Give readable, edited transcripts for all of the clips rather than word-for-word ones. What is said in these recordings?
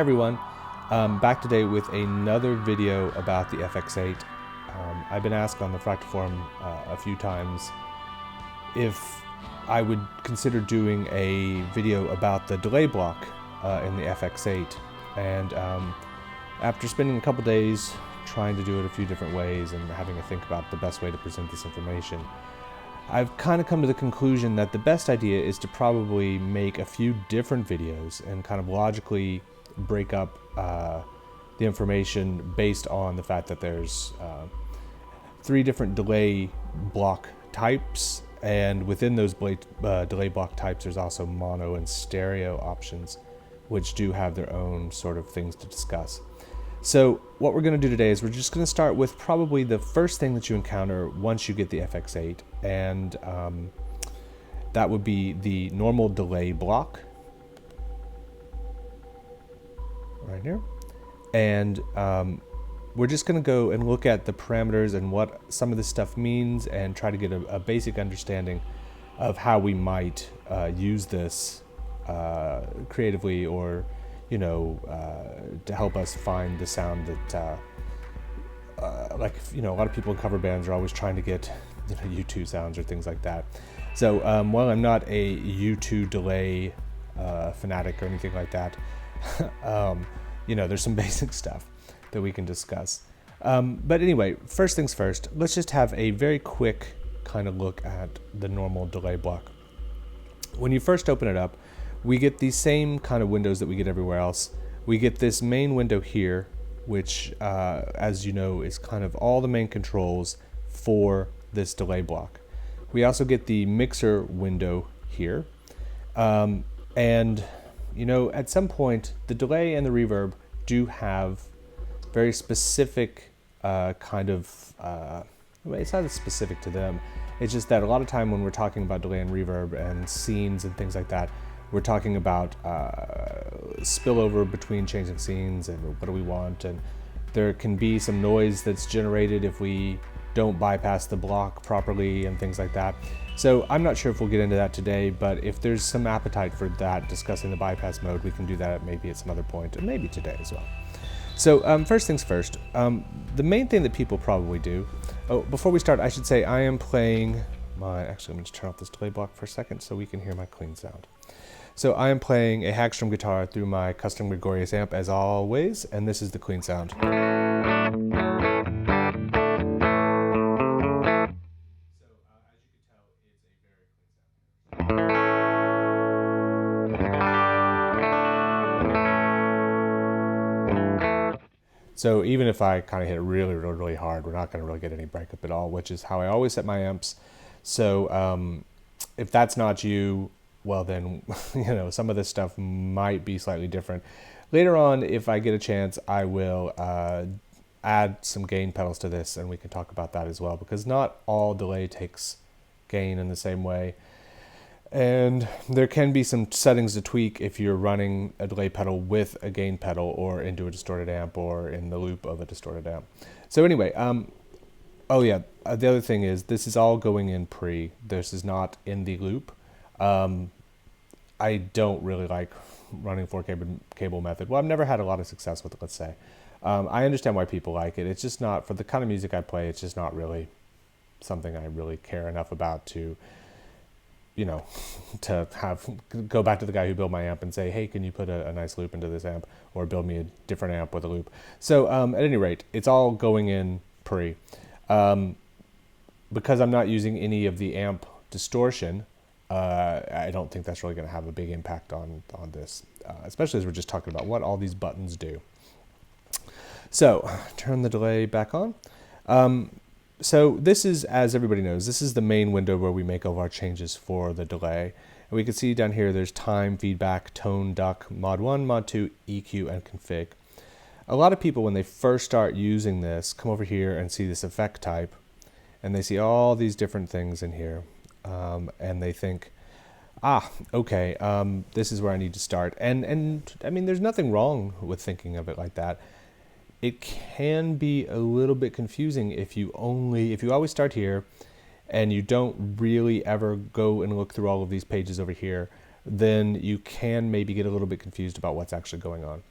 everyone, back today with another video about the FX8. I've been asked on the Fractal forum a few times if I would consider doing a video about the delay block in the FX8, and after spending a couple days trying to do it a few different ways and having to think about the best way to present this information, I've kind of come to the conclusion that the best idea is to probably make a few different videos and kind of logically break up the information based on the fact that there's 3 different delay block types, and within those delay block types there's also mono and stereo options, which do have their own sort of things to discuss. So what we're going to do today is we're just going to start with probably the first thing that you encounter once you get the FX8, and that would be the normal delay block right here. And we're just going to go and look at the parameters and what some of this stuff means and try to get a basic understanding of how we might use this creatively, or to help us find the sound that a lot of people in cover bands are always trying to get U2 sounds or things like that. So while I'm not a U2 delay fanatic or anything like that, there's some basic stuff that we can discuss. But anyway, first things first, let's just have a very quick kind of look at the normal delay block. When you first open it up, we get these same kind of windows that we get everywhere else. We get this main window here, which, as you know, is kind of all the main controls for this delay block. We also get the mixer window here. And, at some point, the delay and the reverb do have very specific it's not as specific to them. It's just that a lot of time when we're talking about delay and reverb and scenes and things like that, we're talking about spillover between changing scenes and what do we want, and there can be some noise that's generated if we don't bypass the block properly and things like that. So I'm not sure if we'll get into that today, but if there's some appetite for that, discussing the bypass mode, we can do that maybe at some other point, and maybe today as well. So first things first, the main thing that people probably do, before we start, I should say I am playing actually I'm going to turn off this delay block for a second so we can hear my clean sound. So I am playing a Hagstrom guitar through my custom Gregorius amp as always, and this is the clean sound. So even if I kind of hit it really, really, really hard, we're not going to really get any breakup at all, which is how I always set my amps. So if that's not you, well then, some of this stuff might be slightly different. Later on, if I get a chance, I will add some gain pedals to this, and we can talk about that as well, because not all delay takes gain in the same way. And there can be some settings to tweak if you're running a delay pedal with a gain pedal or into a distorted amp or in the loop of a distorted amp. So anyway, the other thing is this is all going in pre. This is not in the loop. I don't really like running 4K cable method. Well, I've never had a lot of success with it, let's say. I understand why people like it. It's just not, for the kind of music I play, it's just not really something I really care enough about to go back to the guy who built my amp and say, hey, can you put a nice loop into this amp, or build me a different amp with a loop. So at any rate, it's all going in pre. Because I'm not using any of the amp distortion, I don't think that's really going to have a big impact on this, especially as we're just talking about what all these buttons do. So turn the delay back on. So this is, as everybody knows, this is the main window where we make all of our changes for the delay. And we can see down here there's time, feedback, tone, duck, mod 1, mod 2, EQ, and config. A lot of people, when they first start using this, come over here and see this effect type, and they see all these different things in here, and they think, okay, this is where I need to start. And I mean, there's nothing wrong with thinking of it like that. It can be a little bit confusing if you always start here and you don't really ever go and look through all of these pages over here, then you can maybe get a little bit confused about what's actually going on.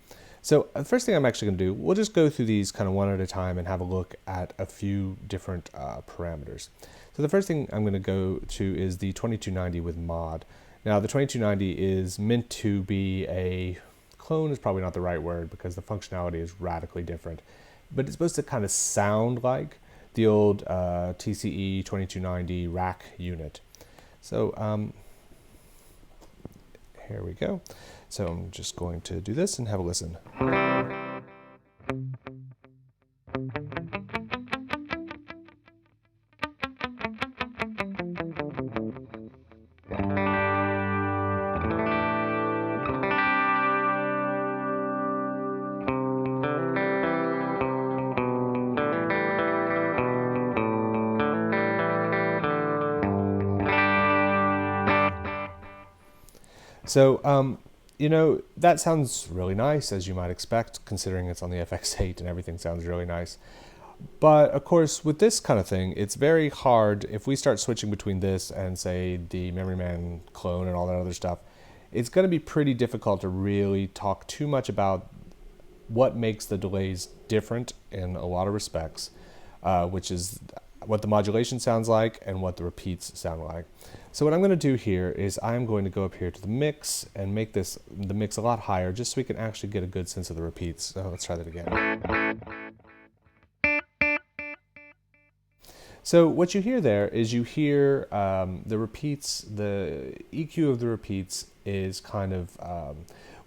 So the first thing I'm actually going to do, we'll just go through these kind of one at a time and have a look at a few different parameters. So the first thing I'm going to go to is the 2290 with mod. Now the 2290 is meant to be a clone, is probably not the right word because the functionality is radically different, but it's supposed to kind of sound like the old TCE 2290 rack unit. So here we go. So I'm just going to do this and have a listen. So, you know, that sounds really nice, as you might expect, considering it's on the FX8 and everything sounds really nice. But of course, with this kind of thing, it's very hard if we start switching between this and, say, the Memory Man clone and all that other stuff. It's going to be pretty difficult to really talk too much about what makes the delays different in a lot of respects, which is what the modulation sounds like and what the repeats sound like. So what I'm going to do here is I'm going to go up here to the mix and make the mix a lot higher just so we can actually get a good sense of the repeats. So let's try that again. So what you hear there is you hear the repeats, the EQ of the repeats is kind of,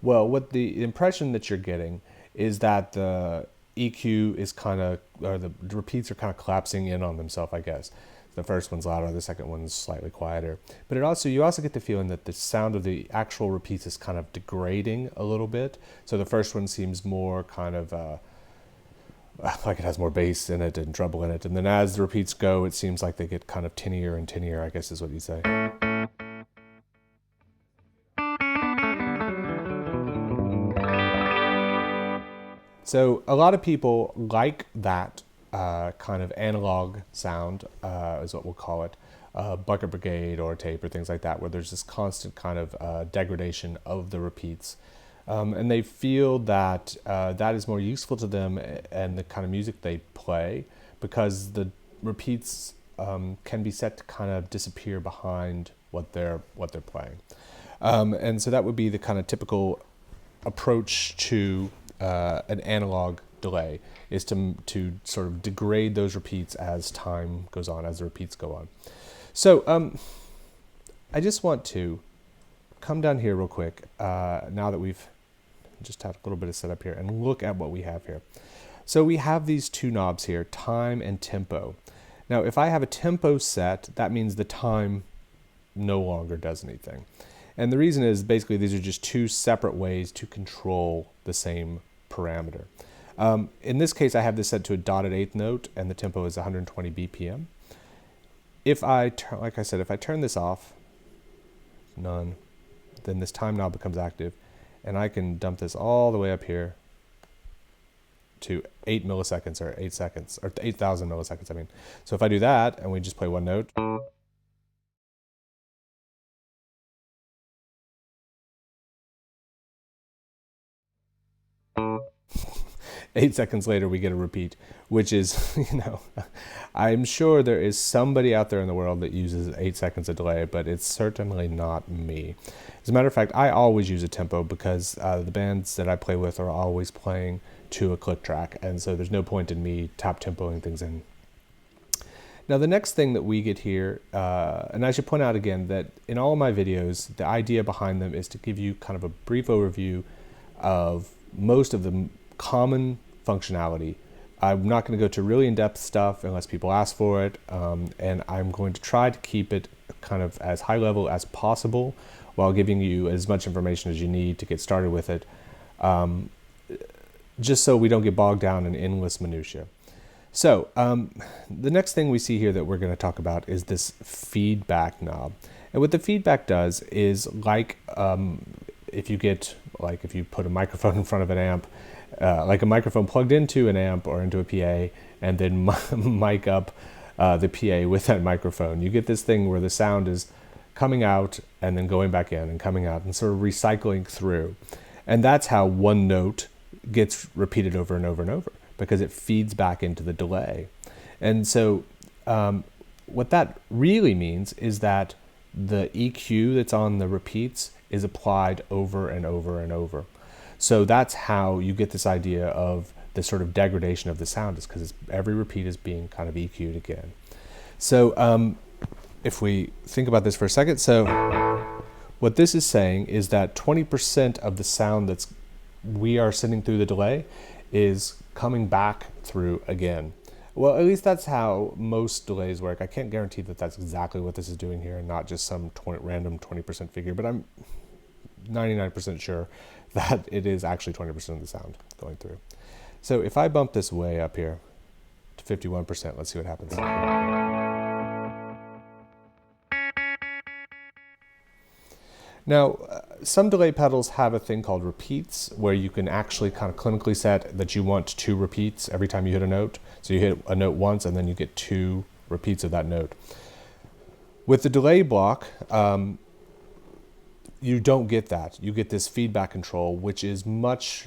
well, what the impression that you're getting is that the EQ is kind of, or the repeats are kind of collapsing in on themselves, I guess. The first one's louder, the second one's slightly quieter. But you also get the feeling that the sound of the actual repeats is kind of degrading a little bit. So the first one seems more kind of like it has more bass in it and treble in it. And then as the repeats go, it seems like they get kind of tinnier and tinnier, I guess is what you say. So a lot of people like that kind of analog sound, is what we'll call it, bucket brigade or tape or things like that, where there's this constant kind of degradation of the repeats. And they feel that that is more useful to them and the kind of music they play, because the repeats can be set to kind of disappear behind what they're playing. And so that would be the kind of typical approach to an analog delay, is to sort of degrade those repeats as time goes on, as the repeats go on. So I just want to come down here real quick, now that we've just had a little bit of setup here, and look at what we have here. So we have these two knobs here, time and tempo. Now if I have a tempo set, that means the time no longer does anything. And the reason is basically these are just two separate ways to control the same parameter. In this case, I have this set to a dotted eighth note, and the tempo is 120 BPM. If I, like I said, if I turn this off, none, then this time knob becomes active, and I can dump this all the way up here to 8 milliseconds or 8 seconds, or 8,000 milliseconds, I mean. So if I do that, and we just play one note, 8 seconds later we get a repeat, which is, you know, I'm sure there is somebody out there in the world that uses 8 seconds of delay, but it's certainly not me. As a matter of fact, I always use a tempo because the bands that I play with are always playing to a click track, and so there's no point in me tap tempoing things in. Now the next thing that we get here, and I should point out again that in all of my videos, the idea behind them is to give you kind of a brief overview of most of the common functionality. I'm not going to go to really in-depth stuff unless people ask for it, and I'm going to try to keep it kind of as high level as possible while giving you as much information as you need to get started with it, just so we don't get bogged down in endless minutia. So the next thing we see here that we're going to talk about is this feedback knob. And what the feedback does is, like if you put a microphone in front of an amp, like a microphone plugged into an amp or into a PA, and then mic up the PA with that microphone, you get this thing where the sound is coming out and then going back in and coming out and sort of recycling through. And that's how one note gets repeated over and over and over because it feeds back into the delay. And so what that really means is that the EQ that's on the repeats is applied over and over and over. So that's how you get this idea of the sort of degradation of the sound, is because every repeat is being kind of EQ'd again. So if we think about this for a second, so what this is saying is that 20% of the sound that's we are sending through the delay is coming back through again. Well, at least that's how most delays work. I can't guarantee that that's exactly what this is doing here and not just some random 20% figure, but I'm 99% sure that it is actually 20% of the sound going through. So if I bump this way up here to 51%, let's see what happens. Now, some delay pedals have a thing called repeats, where you can actually kind of clinically set that you want 2 repeats every time you hit a note. So you hit a note once and then you get 2 repeats of that note. With the delay block, you don't get that. You get this feedback control, which is much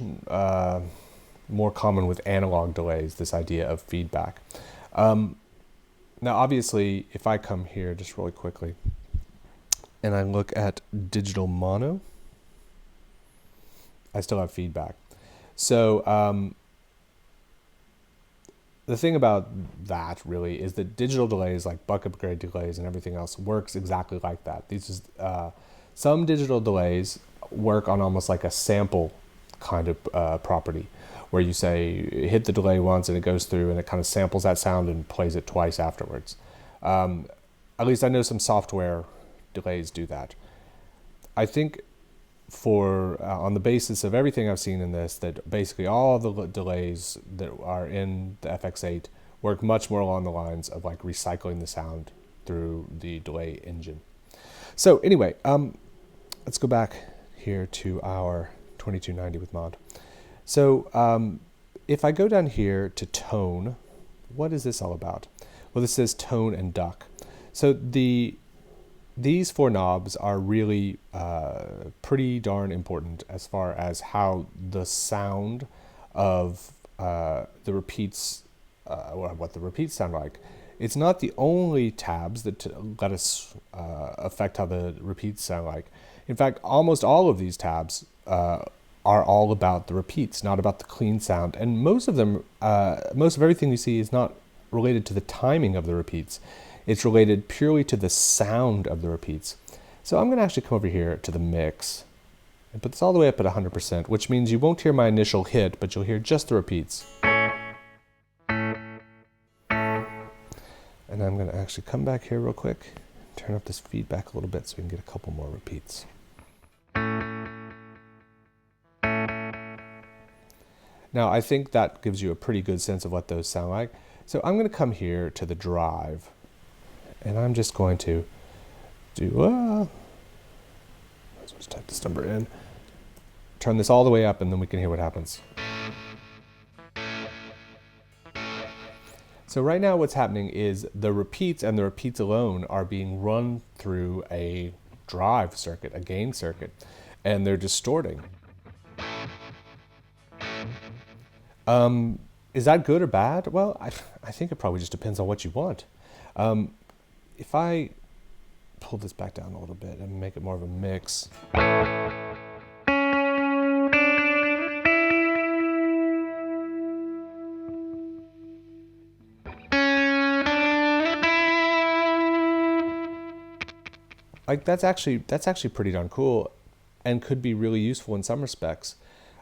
more common with analog delays, this idea of feedback. Now, obviously, if I come here just really quickly, and I look at digital mono, I still have feedback. So the thing about that really is that digital delays, like buck upgrade delays and everything else, works exactly like that. These is, some digital delays work on almost like a sample kind of property, where you say hit the delay once and it goes through and it kind of samples that sound and plays it twice afterwards. At least I know some software delays do that. I think for on the basis of everything I've seen in this, that basically all the delays that are in the FX8 work much more along the lines of like recycling the sound through the delay engine. So anyway, let's go back here to our 2290 with mod. So if I go down here to tone, what is this all about? Well, this says tone and duck. So these 4 knobs are really pretty darn important as far as how the sound of the repeats, or what the repeats sound like. It's not the only tabs that let us affect how the repeats sound like. In fact, almost all of these tabs are all about the repeats, not about the clean sound. And most of them, most of everything you see is not related to the timing of the repeats. It's related purely to the sound of the repeats. So I'm going to actually come over here to the mix and put this all the way up at 100%, which means you won't hear my initial hit, but you'll hear just the repeats. And I'm going to actually come back here real quick, turn up this feedback a little bit so we can get a couple more repeats. Now, I think that gives you a pretty good sense of what those sound like. So I'm going to come here to the drive, and I'm just going to do, let's just type this number in, turn this all the way up, and then we can hear what happens. So right now what's happening is the repeats and the repeats alone are being run through a drive circuit, a gain circuit, and they're distorting. Is that good or bad? Well, I think it probably just depends on what you want. If I pull this back down a little bit and make it more of a mix. Like that's actually pretty darn cool and could be really useful in some respects.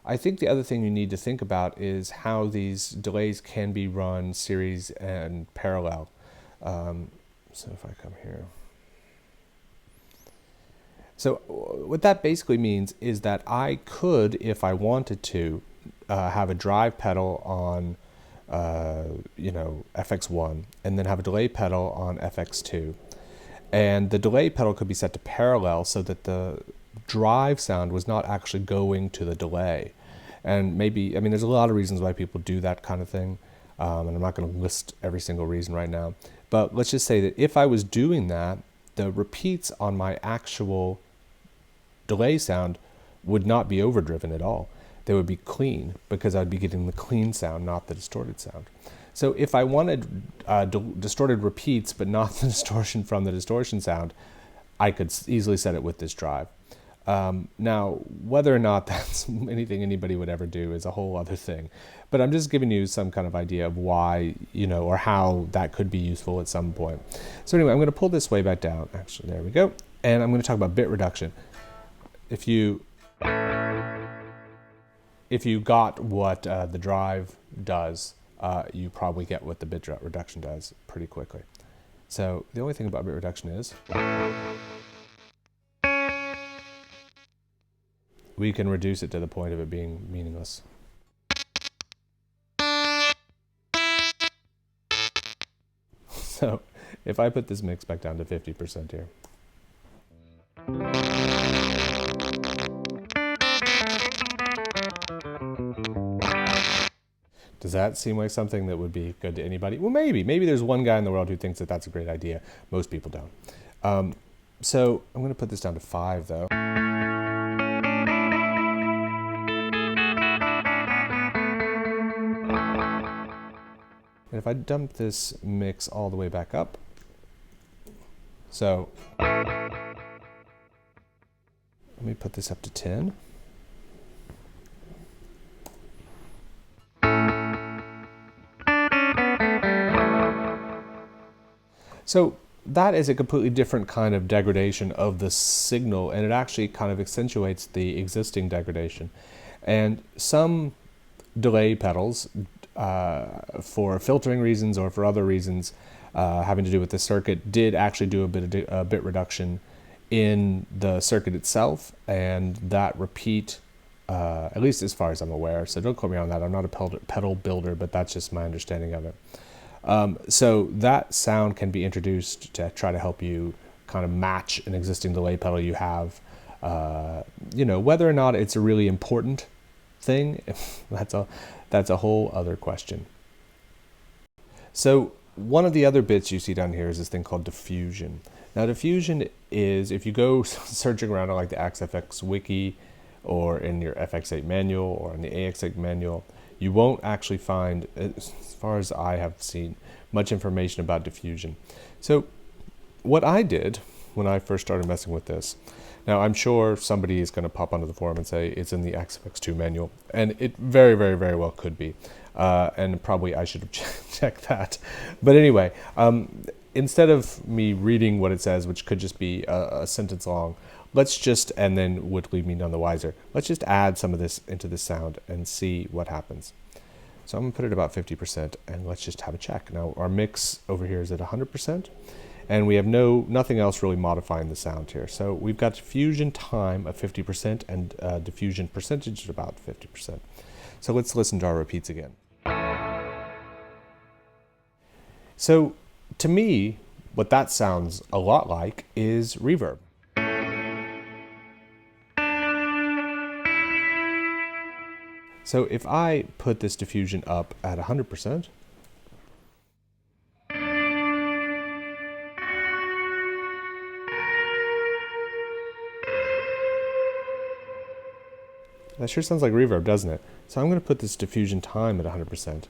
I think the other thing you need to think about is how these delays can be run series and parallel. So if I come here. So what that basically means is that I could, if I wanted to, have a drive pedal on FX1 and then have a delay pedal on FX2. And the delay pedal could be set to parallel so that the drive sound was not actually going to the delay. And maybe, I mean, there's a lot of reasons why people do that kind of thing. And I'm not going to list every single reason right now. But let's just say that if I was doing that, the repeats on my actual delay sound would not be overdriven at all. they would be clean because I'd be getting the clean sound, not the distorted sound. So if I wanted distorted repeats but not the distortion from the distortion sound, I could easily set it with this drive. Now, whether or not that's anything anybody would ever do is a whole other thing. But I'm just giving you some kind of idea of why, or how that could be useful at some point. So anyway, I'm going to pull this way back down. Actually, there we go. And I'm going to talk about bit reduction. If you got what the drive does, you probably get what the bit reduction does pretty quickly. So the only thing about bit reduction is we can reduce it to the point of it being meaningless. So if I put this mix back down to 50% here. Does that seem like something that would be good to anybody? Well, maybe. Maybe there's one guy in the world who thinks that that's a great idea. Most people don't. So I'm going to put this down to 5, though. And if I dump this mix all the way back up, so let me put this up to 10. So that is a completely different kind of degradation of the signal, and it actually kind of accentuates the existing degradation. And some delay pedals, for filtering reasons or for other reasons having to do with the circuit, did actually do a bit reduction in the circuit itself, and that repeat, at least as far as I'm aware, so don't quote me on that, I'm not a pedal builder, but that's just my understanding of it. So that sound can be introduced to try to help you kind of match an existing delay pedal you have. Whether or not it's a really important thing, that's a whole other question. So one of the other bits you see down here is this thing called diffusion. Now diffusion is, if you go searching around on like the XFX wiki or in your FX8 manual or in the AX8 manual, you won't actually find, as far as I have seen, much information about diffusion. So what I did when I first started messing with this, now I'm sure somebody is going to pop onto the forum and say it's in the XFX2 manual, and it very, very, very well could be. And probably I should have checked that. But anyway, instead of me reading what it says, which could just be a sentence long, let's just, and then would leave me none the wiser, let's just add some of this into the sound and see what happens. So I'm going to put it about 50%, and let's just have a check. Now our mix over here is at 100%, and we have nothing else really modifying the sound here. So we've got diffusion time of 50% and diffusion percentage at about 50%. So let's listen to our repeats again. So to me, what that sounds a lot like is reverb. So if I put this diffusion up at 100%, that sure sounds like reverb, doesn't it? So I'm going to put this diffusion time at 100%.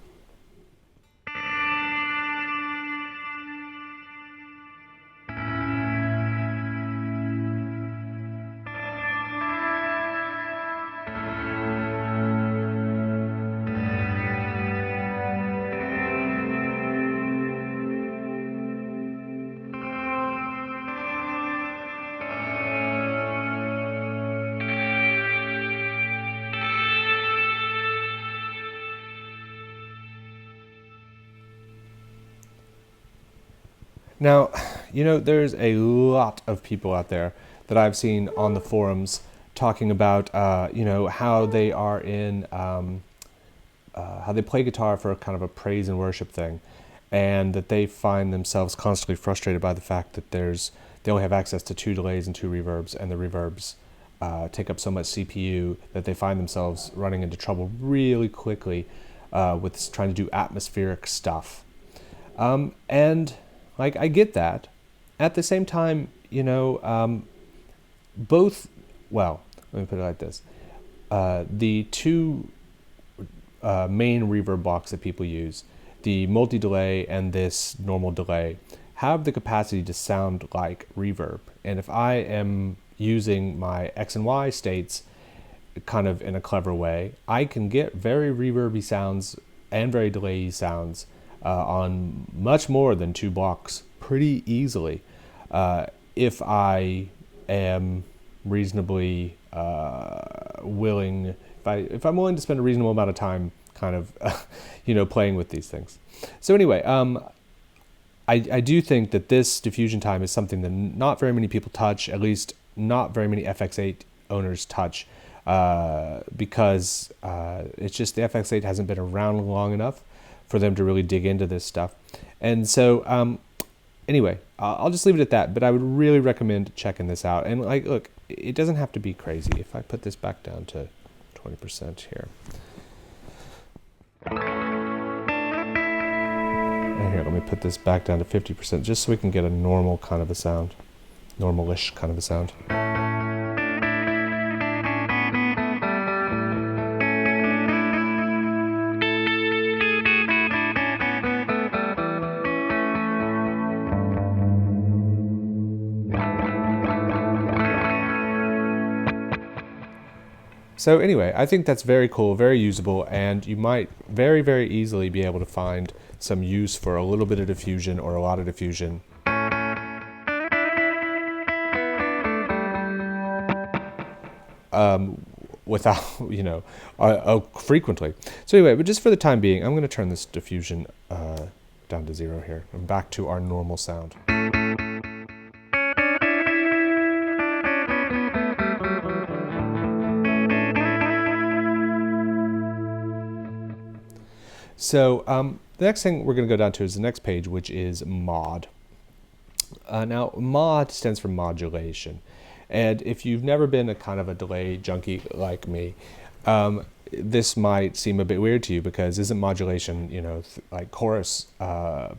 Now, there's a lot of people out there that I've seen on the forums talking about, how they are in, how they play guitar for a kind of a praise and worship thing, and that they find themselves constantly frustrated by the fact that they only have access to 2 delays and 2 reverbs, and the reverbs take up so much CPU that they find themselves running into trouble really quickly with trying to do atmospheric stuff. And I get that. At the same time, let me put it like this. the two main reverb blocks that people use, the multi-delay and this normal delay, have the capacity to sound like reverb. And if I am using my X and Y states kind of in a clever way, I can get very reverby sounds and very delayy sounds on much more than two blocks pretty easily, if I am reasonably willing, if I'm willing to spend a reasonable amount of time kind of playing with these things. So anyway, I do think that this diffusion time is something that not very many people touch, at least not very many FX8 owners touch, because it's just the FX8 hasn't been around long enough for them to really dig into this stuff. And so anyway, I'll just leave it at that, but I would really recommend checking this out. And like, look, it doesn't have to be crazy. If I put this back down to 20% here. And here, let me put this back down to 50% just so we can get a normal kind of a sound, normal-ish kind of a sound. So anyway, I think that's very cool, very usable, and you might very, very easily be able to find some use for a little bit of diffusion or a lot of diffusion. Without, frequently. So anyway, but just for the time being, I'm going to turn this diffusion down to 0 here and back to our normal sound. So the next thing we're going to go down to is the next page, which is mod. Now, mod stands for modulation. And if you've never been a kind of a delay junkie like me, this might seem a bit weird to you, because isn't modulation, like chorus,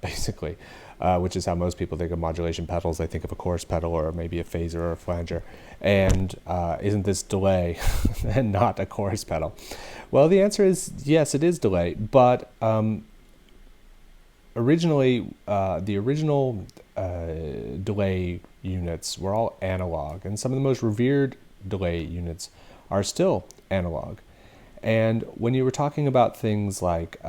basically, which is how most people think of modulation pedals. They think of a chorus pedal or maybe a phaser or a flanger. And isn't this delay and not a chorus pedal? Well, the answer is yes, it is delay, but originally, the original delay units were all analog, and some of the most revered delay units are still analog. And when you were talking about things like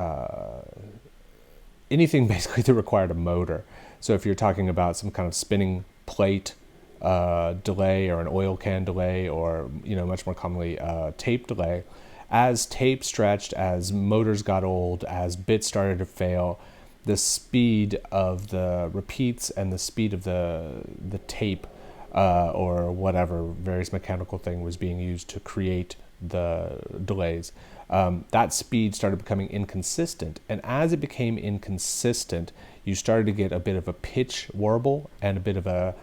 anything basically that required a motor, so if you're talking about some kind of spinning plate delay or an oil can delay, or much more commonly tape delay, as tape stretched, as motors got old, as bits started to fail, the speed of the repeats and the speed of the tape or whatever various mechanical thing was being used to create the delays, that speed started becoming inconsistent. And as it became inconsistent, you started to get a bit of a pitch warble and a bit of a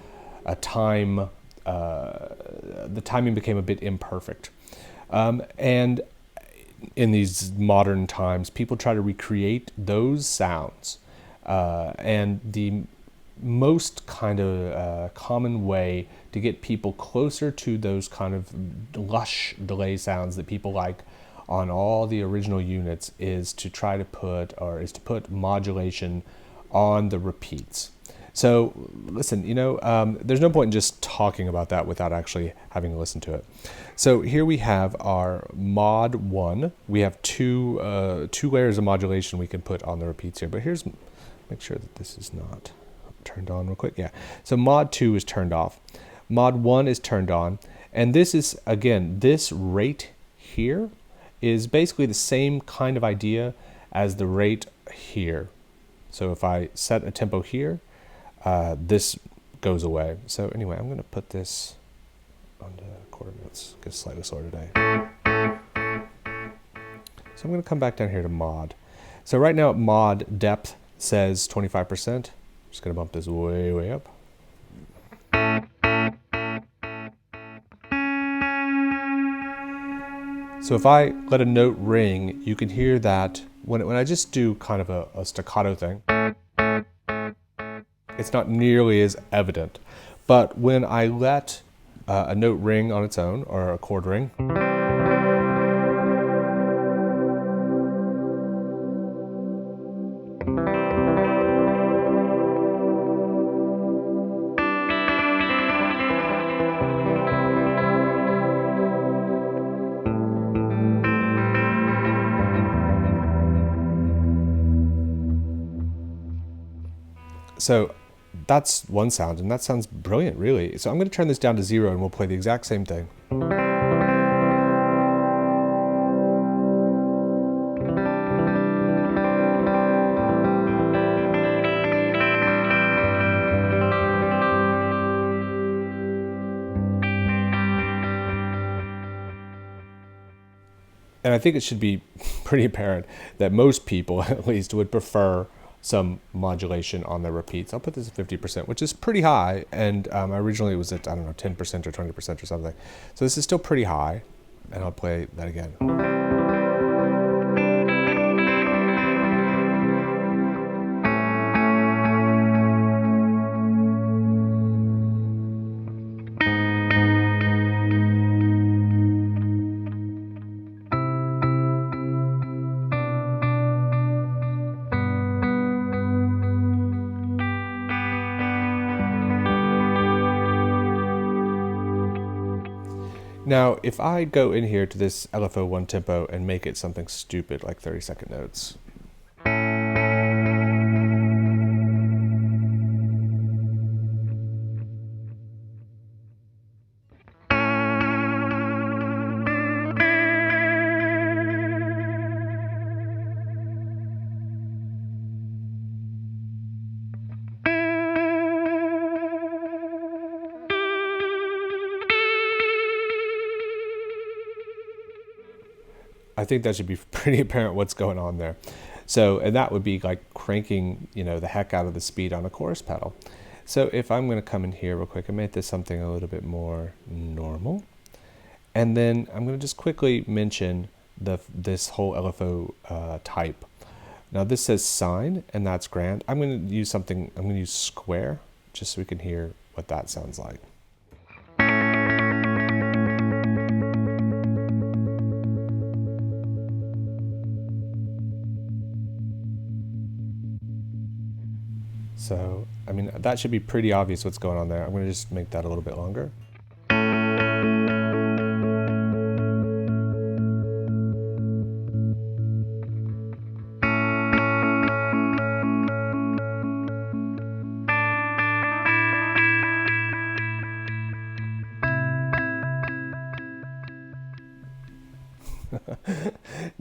time, the timing became a bit imperfect. And in these modern times, people try to recreate those sounds. And the most kind of common way to get people closer to those kind of lush delay sounds that people like on all the original units is to try to put modulation on the repeats. So listen, there's no point in just talking about that without actually having to listen to it. So here we have our mod 1. We have two layers of modulation we can put on the repeats here. But make sure that this is not turned on real quick. Yeah. So mod 2 is turned off. Mod 1 is turned on. And this is, again, this rate here is basically the same kind of idea as the rate here. So if I set a tempo here, this goes away. So anyway, I'm going to put this on the quarter notes. Get slightly slower today. So I'm going to come back down here to mod. So right now mod depth says 25%. I'm just going to bump this way, way up. So if I let a note ring, you can hear that when I just do kind of a staccato thing, it's not nearly as evident. But when I let a note ring on its own, or a chord ring, So that's one sound, and that sounds brilliant, really. So I'm going to turn this down to 0, and we'll play the exact same thing. And I think it should be pretty apparent that most people, at least, would prefer some modulation on their repeats. I'll put this at 50%, which is pretty high. And originally it was at, I don't know, 10% or 20% or something. So this is still pretty high. And I'll play that again. Now, if I go in here to this LFO 1 tempo and make it something stupid like 30-second notes. I think that should be pretty apparent what's going on there. So, and that would be like cranking, the heck out of the speed on a chorus pedal. So if I'm going to come in here real quick and make this something a little bit more normal. And then I'm going to just quickly mention this whole LFO type. Now this says sine, and that's grand. I'm going to use square, just so we can hear what that sounds like. So, that should be pretty obvious what's going on there. I'm going to just make that a little bit longer.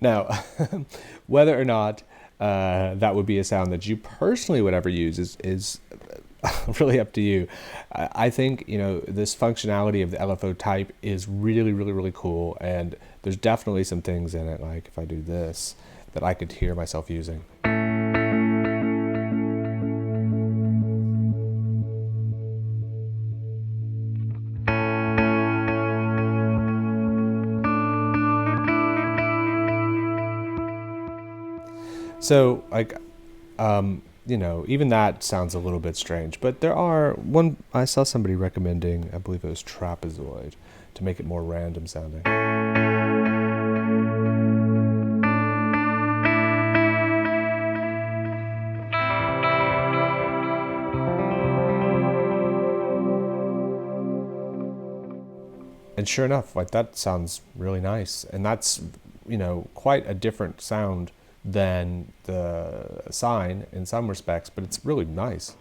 Now, whether or not that would be a sound that you personally would ever use is really up to you. I think, this functionality of the LFO type is really, really, really cool. And there's definitely some things in it, like if I do this, that I could hear myself using. So, even that sounds a little bit strange, but I saw somebody recommending, I believe it was trapezoid, to make it more random sounding. And sure enough, that sounds really nice. And that's, quite a different sound than the sine in some respects, but it's really nice.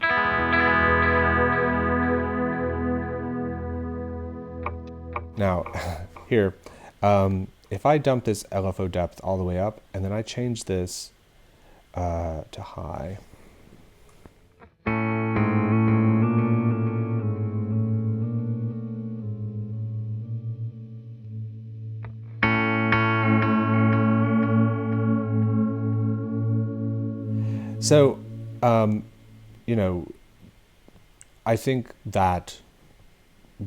Now, here, if I dump this LFO depth all the way up, and then I change this to high, so, I think that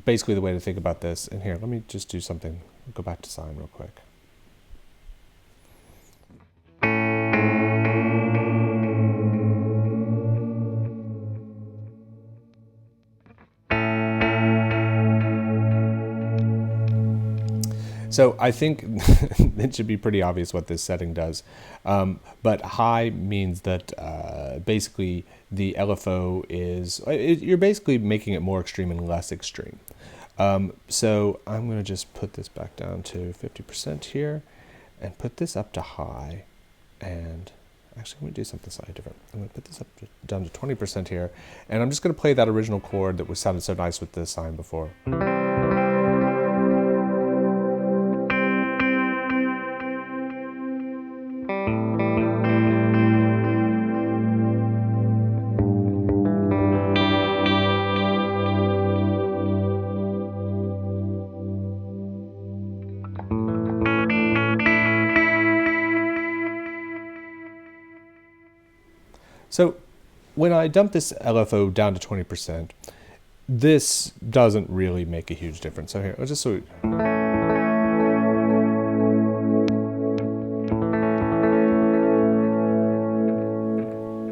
basically the way to think about this, and here, let me just do something, go back to sine real quick. So I think it should be pretty obvious what this setting does. But high means that basically the LFO you're basically making it more extreme and less extreme. So I'm going to just put this back down to 50% here and put this up to high. And Actually, I'm going to do something slightly different. I'm going to put this up down to 20% here, and I'm just going to play that original chord that was sounded so nice with the sine before. So when I dump this LFO down to 20%, this doesn't really make a huge difference. So here, let's just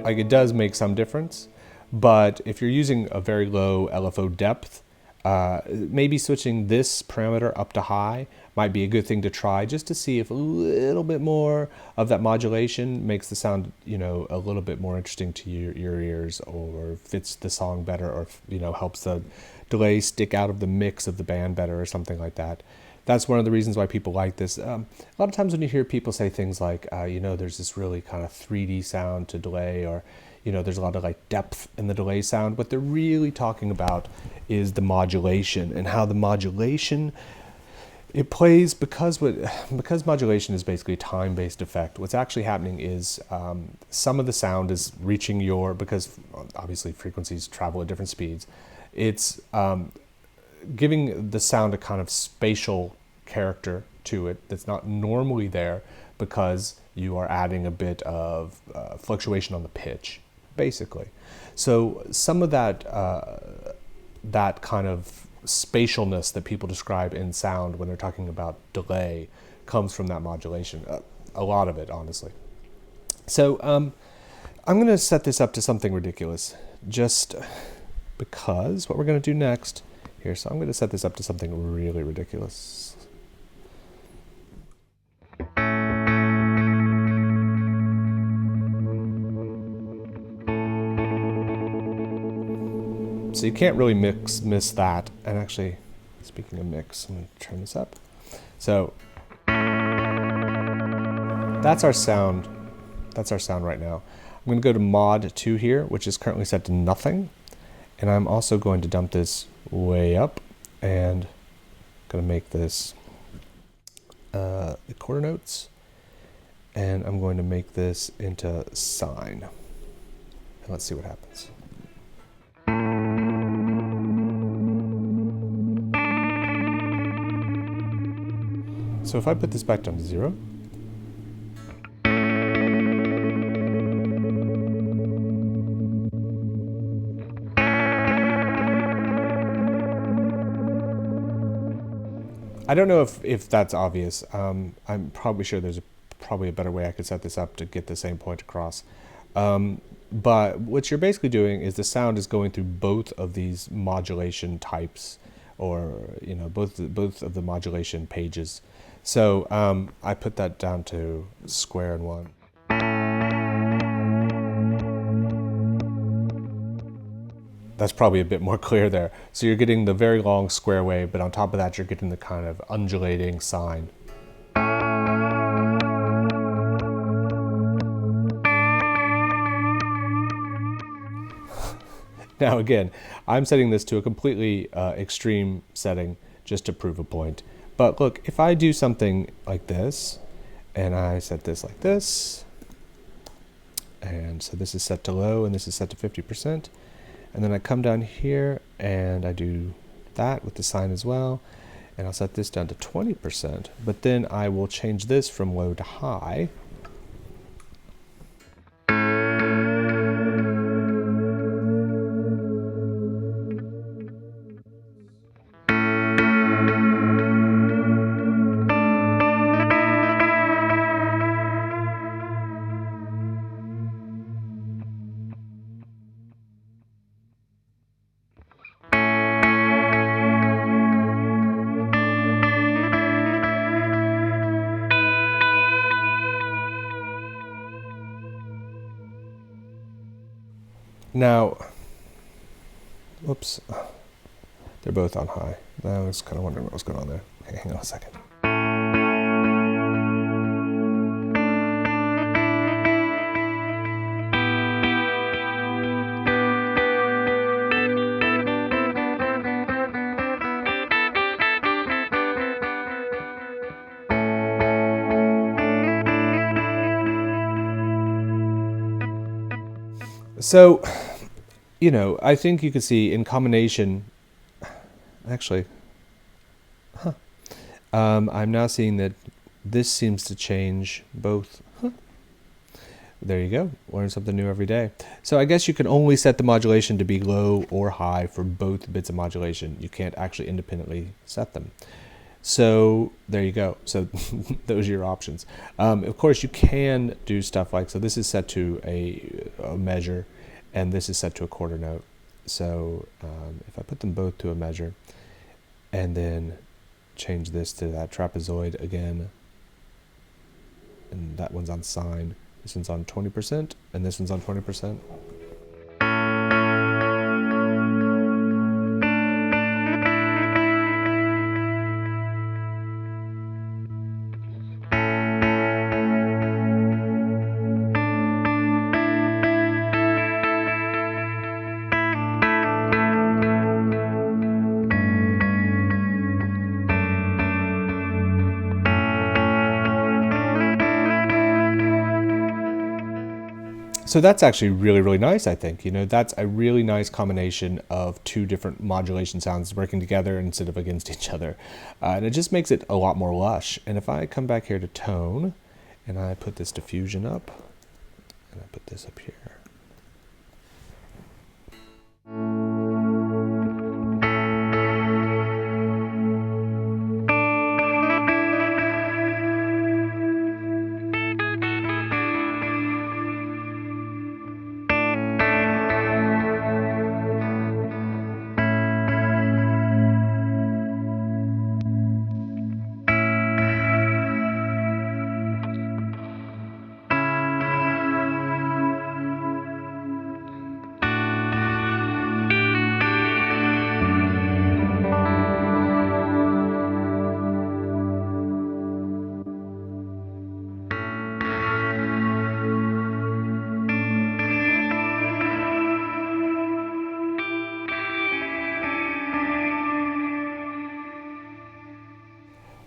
like it does make some difference, but if you're using a very low LFO depth, maybe switching this parameter up to high might be a good thing to try, just to see if a little bit more of that modulation makes the sound, you know, a little bit more interesting to your ears, or fits the song better, or, you know, helps the delay stick out of the mix of the band better, or something like that. That's one of the reasons why people like this. A lot of times when you hear people say things like, you know, there's this really kind of 3D sound to delay, or, you know, there's a lot of like depth in the delay sound, what they're really talking about is the modulation, and how the modulation, it plays, because modulation is basically a time-based effect. What's actually happening is some of the sound is reaching because obviously frequencies travel at different speeds. It's giving the sound a kind of spatial character to it that's not normally there, because you are adding a bit of fluctuation on the pitch, basically. So some of that that kind of spatialness that people describe in sound when they're talking about delay comes from that modulation. A lot of it, honestly. So I'm going to set this up to something ridiculous, just because what we're going to do next here. So I'm going to set this up to something really ridiculous. So you can't really miss that. And actually, speaking of mix, I'm going to turn this up. So that's our sound. That's our sound right now. I'm going to go to mod 2 here, which is currently set to nothing. And I'm also going to dump this way up, and I'm going to make this the quarter notes. And I'm going to make this into sine. And let's see what happens. So if I put this back down to 0, I don't know if that's obvious. I'm probably sure there's probably a better way I could set this up to get the same point across. But what you're basically doing is the sound is going through both of these modulation types, or, you know, both of the modulation pages. So I put that down to square and 1. That's probably a bit more clear there. So you're getting the very long square wave, but on top of that, you're getting the kind of undulating sine. Now again, I'm setting this to a completely extreme setting just to prove a point. But look, if I do something like this, and I set this like this, and so this is set to low, and this is set to 50%, and then I come down here, and I do that with the sine as well, and I'll set this down to 20%, but then I will change this from low to high. Now, whoops, they're both on high. I was kind of wondering what was going on there. Okay, hang on a second. So, I think you can see in combination, actually, I'm now seeing that this seems to change both. There you go. Learn something new every day. So I guess you can only set the modulation to be low or high for both bits of modulation. You can't actually independently set them. So there you go. So those are your options. Of course, you can do stuff like, so this is set to a measure, and this is set to a quarter note. So if I put them both to a measure, and then change this to that trapezoid again, and that one's on sine, this one's on 20%, and this one's on 20%. So that's actually really, really nice, I think. That's a really nice combination of two different modulation sounds working together instead of against each other. And it just makes it a lot more lush. And if I come back here to tone, and I put this diffusion up, and I put this up here.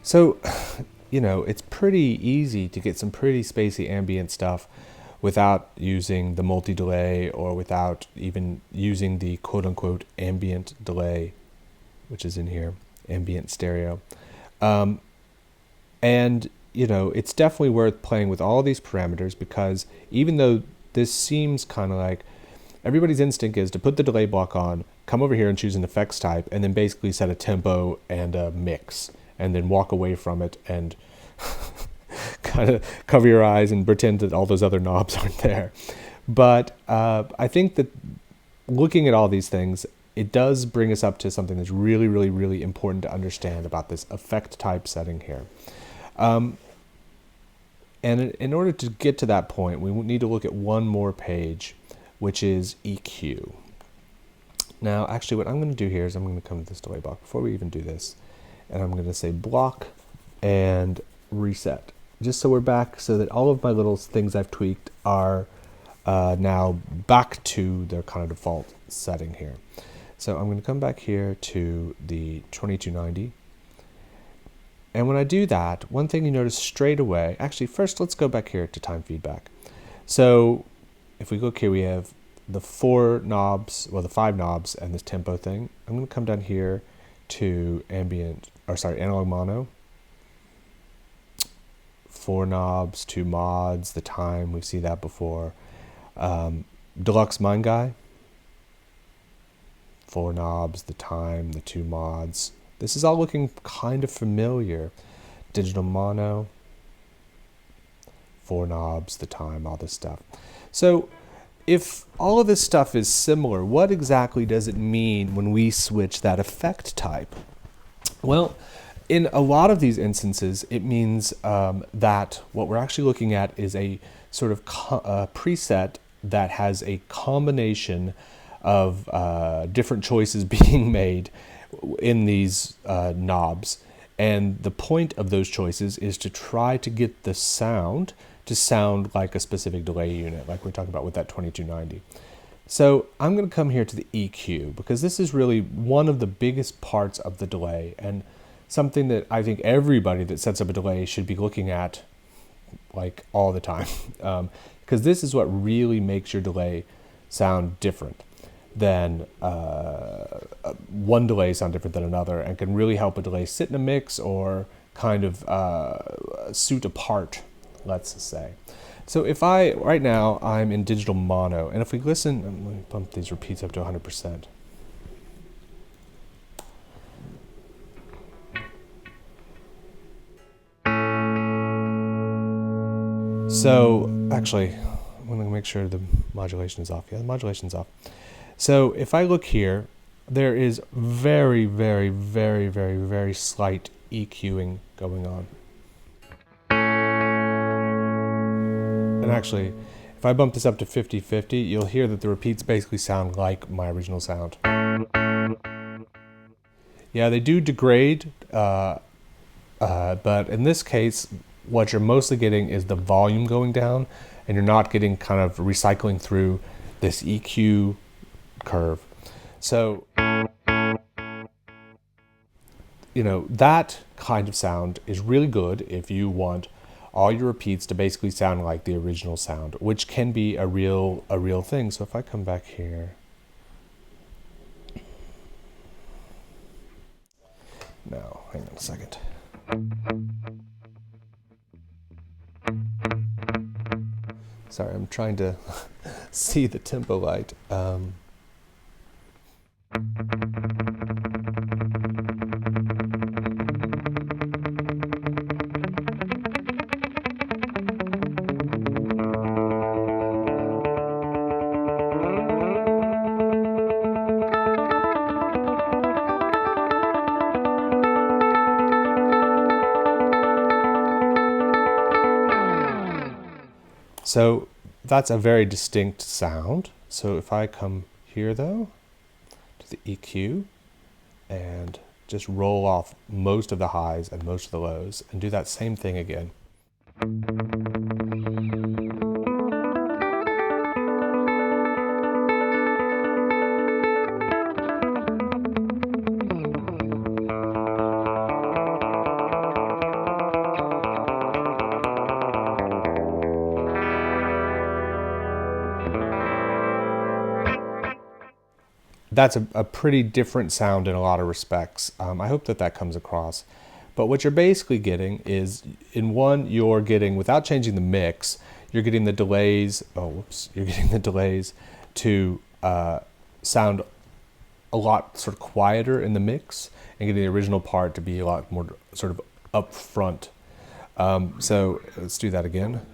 So, it's pretty easy to get some pretty spacey ambient stuff without using the multi-delay or without even using the quote-unquote ambient delay, which is in here, ambient stereo. And, it's definitely worth playing with all these parameters, because even though this seems kind of like everybody's instinct is to put the delay block on, come over here and choose an effects type, and then basically set a tempo and a mix, and then walk away from it and kind of cover your eyes and pretend that all those other knobs aren't there. But I think that looking at all these things, it does bring us up to something that's really, really, really important to understand about this effect type setting here. And in order to get to that point, we need to look at one more page, which is EQ. Now, actually, what I'm going to do here is I'm going to come to this delay block before we even do this. And I'm going to say block and reset, just so we're back, so that all of my little things I've tweaked are now back to their kind of default setting here. So I'm going to come back here to the 2290. And when I do that, one thing you notice straight away, actually first let's go back here to time feedback. So if we look here, we have the 4 knobs, well the 5 knobs and this tempo thing. I'm going to come down here to analog mono, 4 knobs, 2 mods, the time, we've seen that before. Deluxe Mind Guy, 4 knobs, the time, the 2 mods. This is all looking kind of familiar. Digital mono, 4 knobs, the time, all this stuff. So if all of this stuff is similar, what exactly does it mean when we switch that effect type? Well, in a lot of these instances, it means that what we're actually looking at is a sort of preset that has a combination of different choices being made in these knobs. And the point of those choices is to try to get the sound to sound like a specific delay unit, like we're talking about with that 2290. So I'm going to come here to the EQ, because this is really one of the biggest parts of the delay, and something that I think everybody that sets up a delay should be looking at like all the time, because this is what really makes your delay sound different than one delay sound different than another, and can really help a delay sit in a mix or kind of suit a part, let's say. So if right now I'm in digital mono, and if we listen, let me bump these repeats up to 100%. So actually, I'm going to make sure the modulation is off. Yeah, the modulation's off. So if I look here, there is very, very, very, very, very slight EQing going on. And actually, if I bump this up to 50-50, you'll hear that the repeats basically sound like my original sound. Yeah, they do degrade, but in this case, what you're mostly getting is the volume going down, and you're not getting kind of recycling through this EQ curve. So, you know, that kind of sound is really good if you want all your repeats to basically sound like the original sound, which can be a real thing. So if I come back here, no, hang on a second. Sorry, I'm trying to see the tempo light. So that's a very distinct sound. So if I come here though, to the EQ, and just roll off most of the highs and most of the lows, and do that same thing again. That's a pretty different sound in a lot of respects. I hope that comes across. But what you're basically getting is, in one, you're getting, without changing the mix, you're getting the delays, you're getting the delays to sound a lot sort of quieter in the mix, and getting the original part to be a lot more sort of up front. So let's do that again.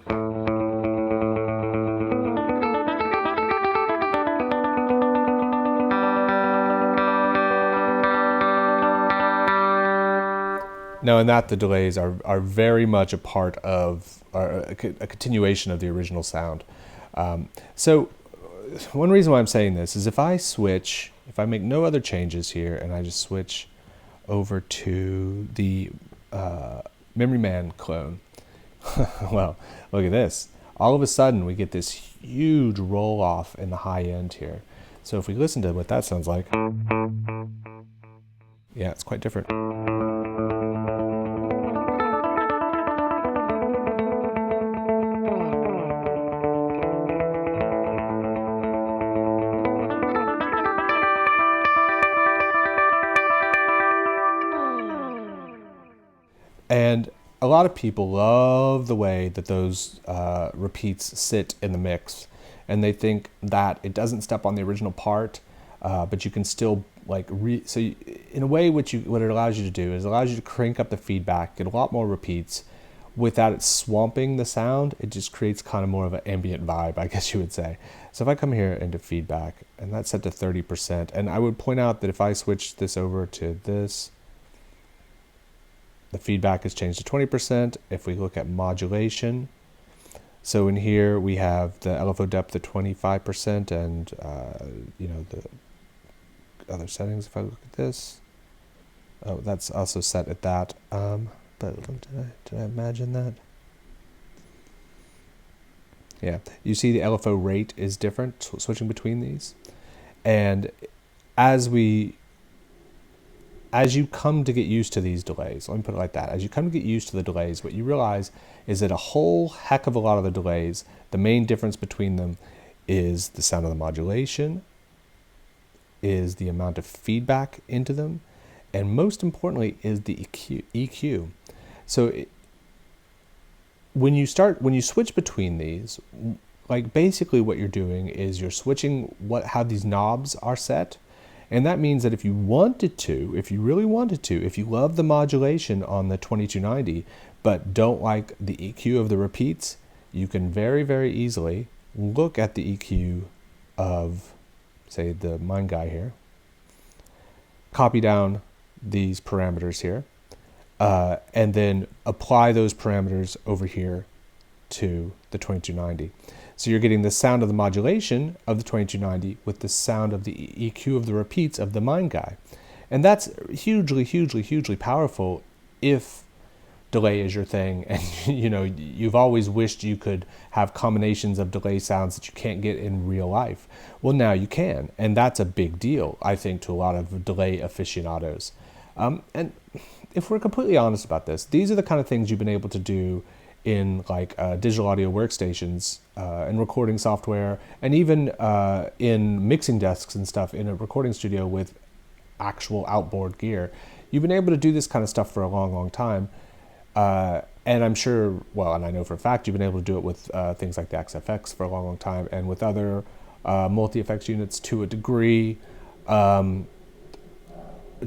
Now, in that, the delays are very much a part of, a continuation of the original sound. So one reason why I'm saying this is if I make no other changes here, and I just switch over to the Memory Man clone, well, look at this. All of a sudden, we get this huge roll off in the high end here. So if we listen to what that sounds like, yeah, it's quite different. And a lot of people love the way that those repeats sit in the mix, and they think that it doesn't step on the original part, but you can still in a way what it allows you to do is it allows you to crank up the feedback, get a lot more repeats without it swamping the sound. It just creates kind of more of an ambient vibe, I guess you would say. So if I come here into feedback, and that's set to 30%, and I would point out that if I switch this over to this, the feedback has changed to 20%. If we look at modulation, so in here we have the LFO depth at 25%, and the other settings. If I look at this, that's also set at that. But did I imagine that? Yeah, you see the LFO rate is different, switching between these, and as you come to get used to these delays, let me put it like that, as you come to get used to the delays, what you realize is that a whole heck of a lot of the delays, the main difference between them is the sound of the modulation, is the amount of feedback into them, and most importantly is the EQ. So when you switch between these, like basically what you're doing is you're switching how these knobs are set. And that means that if you wanted to, if you really wanted to, if you love the modulation on the 2290, but don't like the EQ of the repeats, you can very, very easily look at the EQ of, say, the Mind Guy here, copy down these parameters here, and then apply those parameters over here to the 2290. So you're getting the sound of the modulation of the 2290 with the sound of the EQ of the repeats of the Mind Guy. And that's hugely, hugely, hugely powerful if delay is your thing and you've always wished you could have combinations of delay sounds that you can't get in real life. Well, now you can, and that's a big deal, I think, to a lot of delay aficionados. And if we're completely honest about this, these are the kind of things you've been able to do in like digital audio workstations and recording software, and even in mixing desks and stuff in a recording studio with actual outboard gear. You've been able to do this kind of stuff for a long, long time. And I'm sure, well, and I know for a fact you've been able to do it with things like the XFX for a long, long time, and with other multi-effects units to a degree,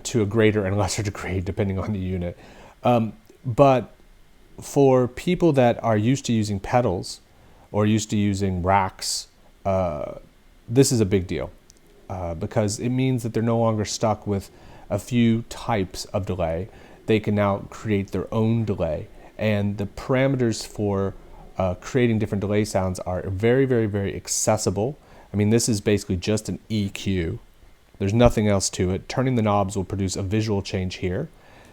to a greater and lesser degree, depending on the unit. But for people that are used to using pedals or used to using racks, this is a big deal because it means that they're no longer stuck with a few types of delay. They can now create their own delay, and the parameters for creating different delay sounds are very, very, very accessible. I mean, this is basically just an EQ. There's nothing else to it. Turning the knobs will produce a visual change here.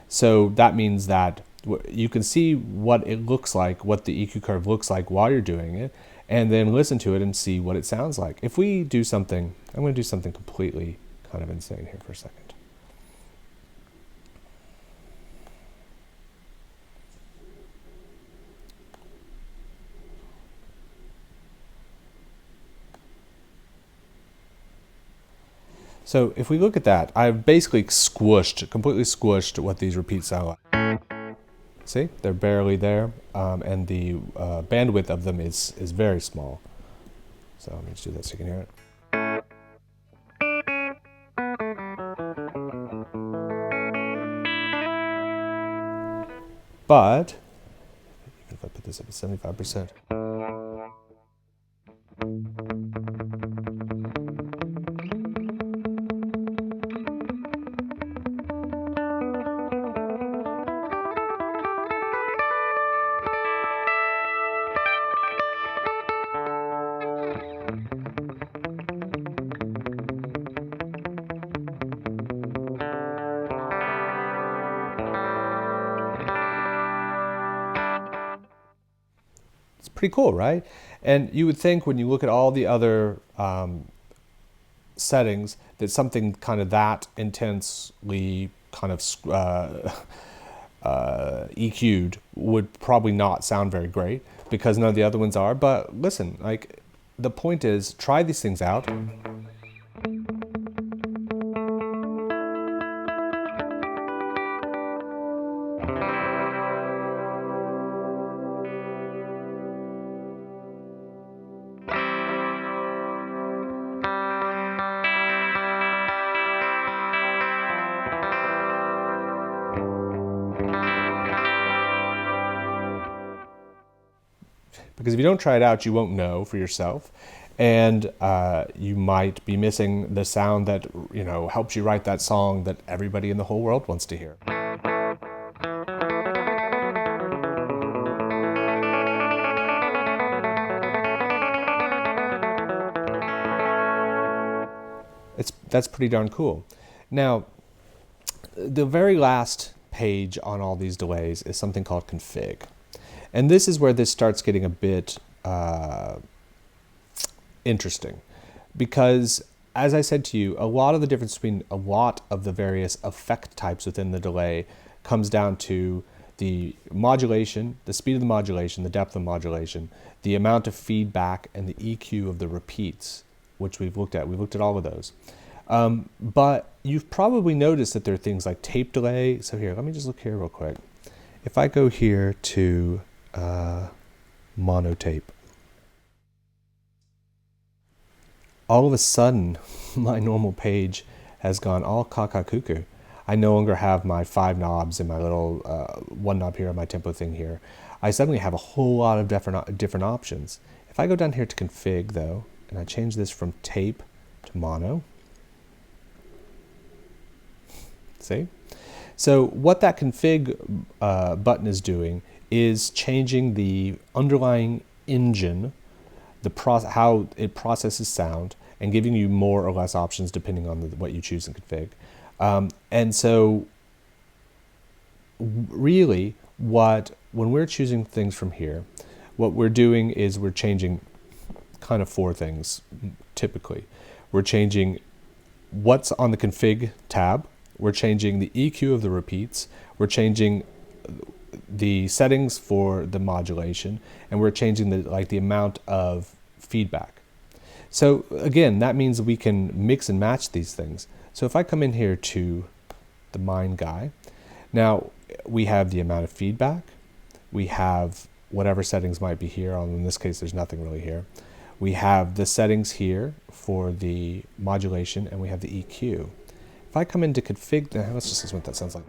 So that means that you can see what it looks like, what the EQ curve looks like while you're doing it, and then listen to it and see what it sounds like. If we do something, I'm going to do something completely kind of insane here for a second. So if we look at that, I've basically completely squished what these repeats sound like. See, they're barely there, and the bandwidth of them is very small. So let me just do that so you can hear it. But even if I put this up at 75%. Pretty cool, right? And you would think when you look at all the other settings that something kind of that intensely kind of EQ'd would probably not sound very great because none of the other ones are. But listen, like the point is, try these things out. Because if you don't try it out, you won't know for yourself, and you might be missing the sound that helps you write that song that everybody in the whole world wants to hear. That's pretty darn cool. Now, the very last page on all these delays is something called config. And this is where this starts getting a bit interesting because, as I said to you, a lot of the difference between a lot of the various effect types within the delay comes down to the modulation, the speed of the modulation, the depth of modulation, the amount of feedback, and the EQ of the repeats, which we've looked at. We've looked at all of those. But you've probably noticed that there are things like tape delay. So here, let me just look here real quick. If I go here to monotape, all of a sudden, my normal page has gone all cuckoo. I no longer have my 5 knobs and my little 1 knob here on my tempo thing here. I suddenly have a whole lot of different options. If I go down here to config though, and I change this from tape to mono, see? So what that config button is doing is changing the underlying engine, how it processes sound, and giving you more or less options depending on what you choose in config. And so really when we're choosing things from here, what we're doing is we're changing kind of 4 things typically. We're changing what's on the config tab, we're changing the EQ of the repeats, we're changing the settings for the modulation, and we're changing the amount of feedback. So again, that means we can mix and match these things. So if I come in here to the mine guy, now we have the amount of feedback, we have whatever settings might be here, in this case there's nothing really here. We have the settings here for the modulation, and we have the EQ. If I come into config, let's just listen what that sounds like.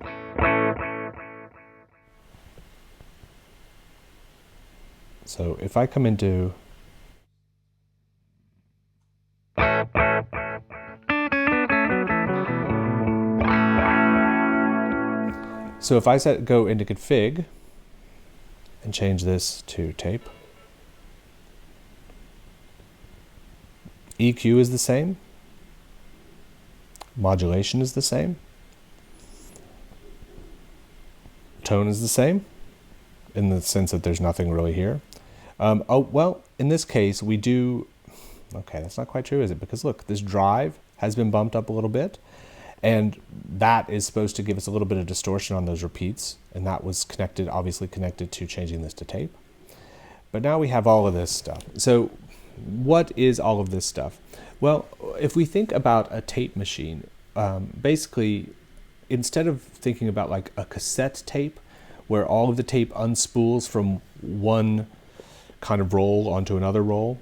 So if I come into So if I go into config and change this to tape, EQ is the same, modulation is the same, tone is the same, in the sense that there's nothing really here. Oh, well, in this case we do, okay, that's not quite true, is it? Because look, this drive has been bumped up a little bit, and that is supposed to give us a little bit of distortion on those repeats, and that was obviously connected to changing this to tape. But now we have all of this stuff. So what is all of this stuff? Well, if we think about a tape machine, basically, instead of thinking about like a cassette tape, where all of the tape unspools from one kind of roll onto another roll,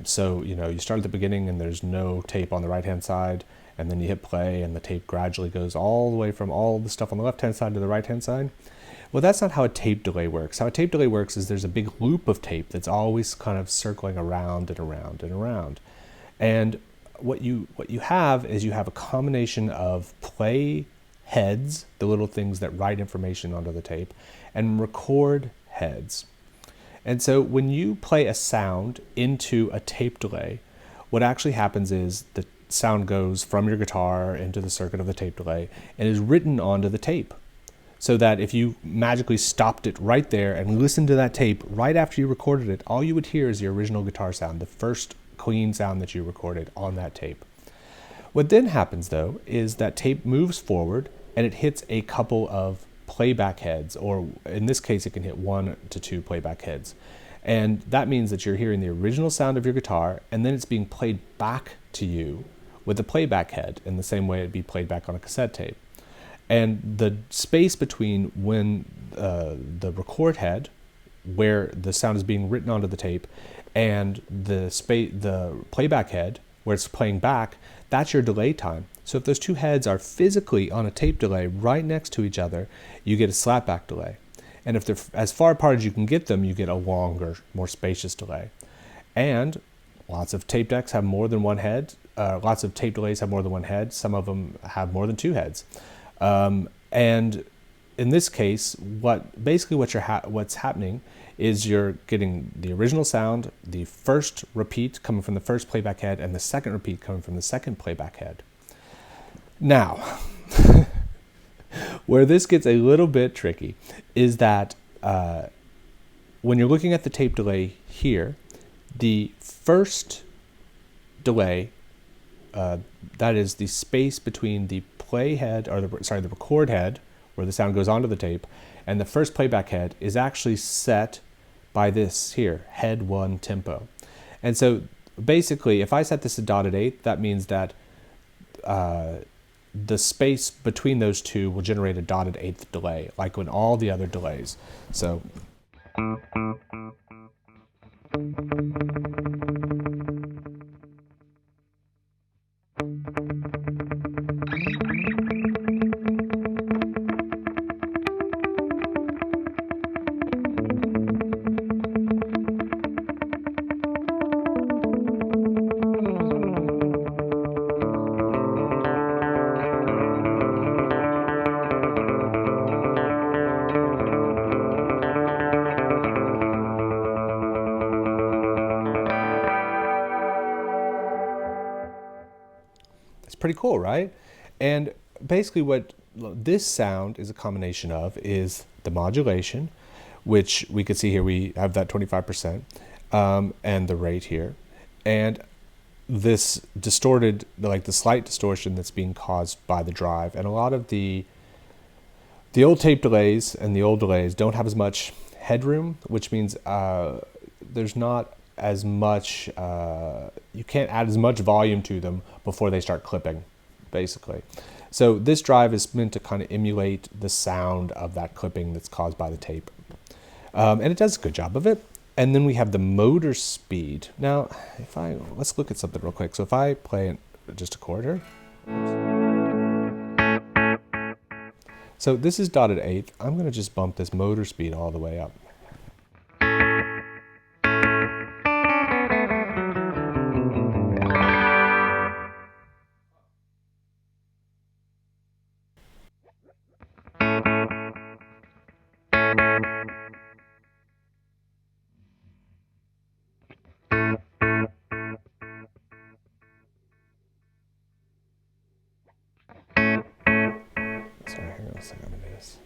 so you start at the beginning and there's no tape on the right-hand side, and then you hit play and the tape gradually goes all the way from all the stuff on the left-hand side to the right-hand side. Well, that's not how a tape delay works. How a tape delay works is there's a big loop of tape that's always kind of circling around and around and around. And what you have is you have a combination of play heads, the little things that write information onto the tape, and record heads. And so when you play a sound into a tape delay, what actually happens is the sound goes from your guitar into the circuit of the tape delay and is written onto the tape. So that if you magically stopped it right there and listened to that tape right after you recorded it, all you would hear is the original guitar sound, the first clean sound that you recorded on that tape. What then happens though is that tape moves forward and it hits a couple of playback heads, or in this case it can hit 1 to 2 playback heads. And that means that you're hearing the original sound of your guitar, and then it's being played back to you with a playback head in the same way it'd be played back on a cassette tape. And the space between when the record head, where the sound is being written onto the tape, and the playback head, where it's playing back, that's your delay time. So if those two heads are physically on a tape delay right next to each other, you get a slapback delay. And if they're as far apart as you can get them, you get a longer, more spacious delay. And lots of tape decks have more than one head. Lots of tape delays have more than one head. Some of them have more than 2 heads. And in this case, what's happening is you're getting the original sound, the first repeat coming from the first playback head, and the second repeat coming from the second playback head. Now, where this gets a little bit tricky is that when you're looking at the tape delay here, the first delay, that is the space between the play head, or the record head, where the sound goes onto the tape, And the first playback head is actually set by this here, head 1 tempo. And so basically, if I set this to dotted 8, that means that the space between those two will generate a dotted 8th delay, like in all the other delays. So it's pretty cool, right? And basically what this sound is a combination of is the modulation, which we could see here, we have that 25%, and the rate here. And this distorted, like the slight distortion that's being caused by the drive. And a lot of the old tape delays and the old delays don't have as much headroom, which means there's not as much, you can't add as much volume to them before they start clipping, basically. So this drive is meant to kind of emulate the sound of that clipping that's caused by the tape. And it does a good job of it. And then we have the motor speed. Now, let's look at something real quick. So if I play just a chord here. So this is dotted 8th. I'm going to just bump this motor speed all the way up. Sorry, hang on a second, I'm gonna do this.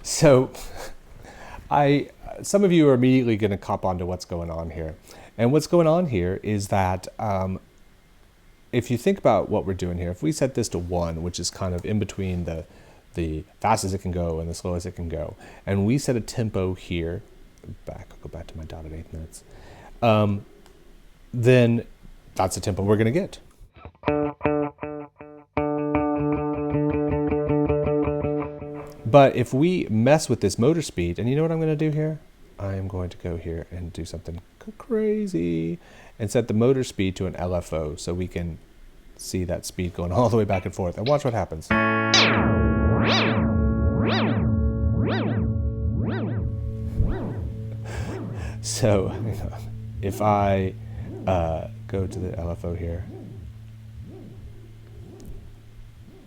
So, some of you are immediately going to cop onto what's going on here. And what's going on here is that if you think about what we're doing here, if we set this to 1, which is kind of in between the fastest it can go and the slowest it can go, and we set a tempo here, I'll go back to my dotted 8th notes, then that's the tempo we're going to get. But if we mess with this motor speed, and you know what I'm going to do here? I am going to go here and do something crazy and set the motor speed to an LFO so we can see that speed going all the way back and forth. And watch what happens. So if I go to the LFO here,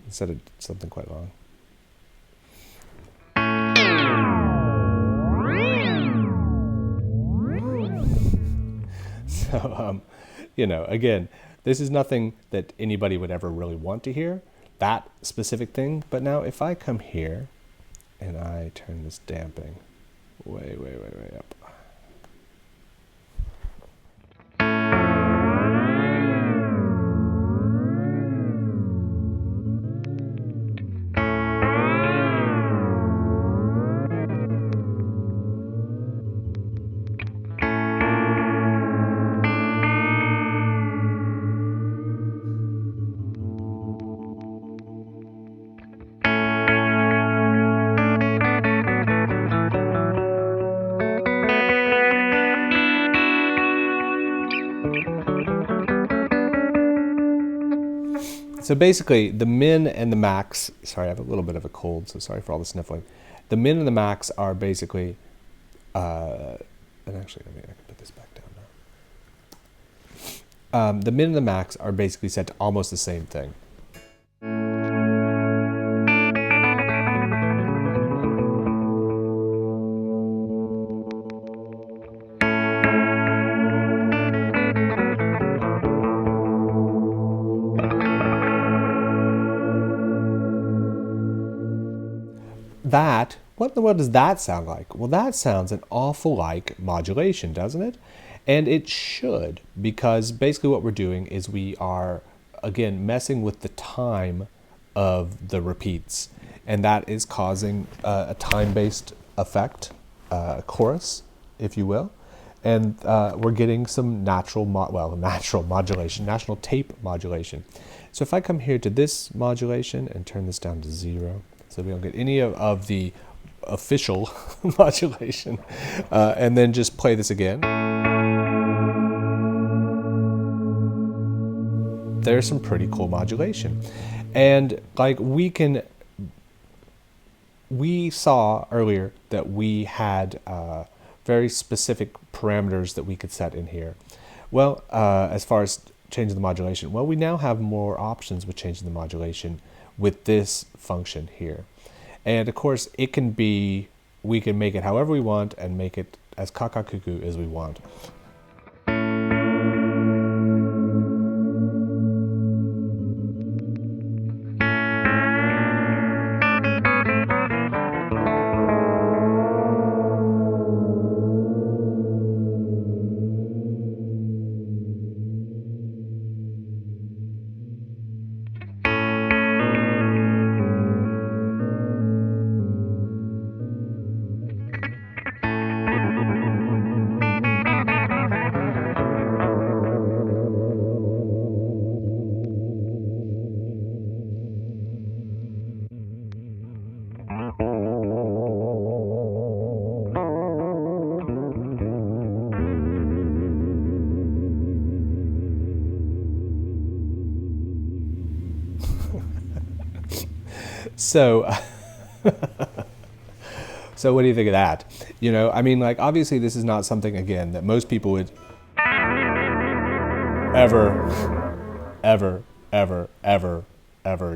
set it something quite long. So, again, this is nothing that anybody would ever really want to hear, that specific thing. But now if I come here and I turn this damping way up. So basically, the min and the max, sorry, I have a little bit of a cold, so sorry for all the sniffling. The min and the max are basically, and actually, I can put this back down now. The min and the max are basically set to almost the same thing. what in the world does that sound like? Well, that sounds an awful like modulation, doesn't it? And it should, because basically what we're doing is we are, again, messing with the time of the repeats. And that is causing a time-based effect, chorus, if you will. And we're getting some natural modulation, natural tape modulation. So if I come here to this modulation and turn this down to 0, so we don't get any of the official modulation, and then just play this again. There's some pretty cool modulation. And like we saw earlier that we had very specific parameters that we could set in here. Well, as far as changing the modulation, well, we now have more options with changing the modulation with this function here. And of course, we can make it however we want and make it as cuckoo as we want. So, so what do you think of that? You know, I mean, like, obviously this is not something, again, that most people would ever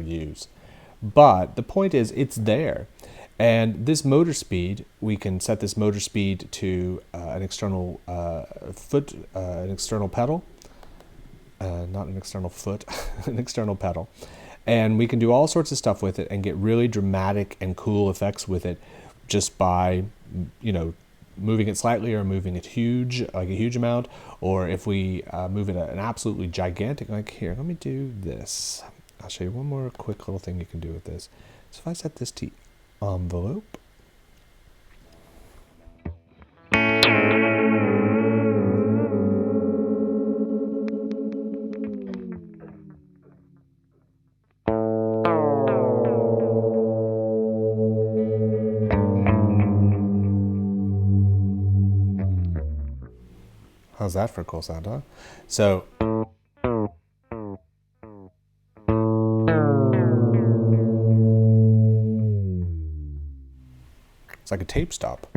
use. But the point is, it's there. And this motor speed, we can set this motor speed to an external an external pedal. Not an external foot, an external pedal. And we can do all sorts of stuff with it and get really dramatic and cool effects with it just by, you know, moving it slightly or moving it huge, like a huge amount. Or if we move it an absolutely gigantic, like here, let me do this. I'll show you one more quick little thing you can do with this. So if I set this to envelope, how's that for a cool sound, huh? So, it's like a tape stop.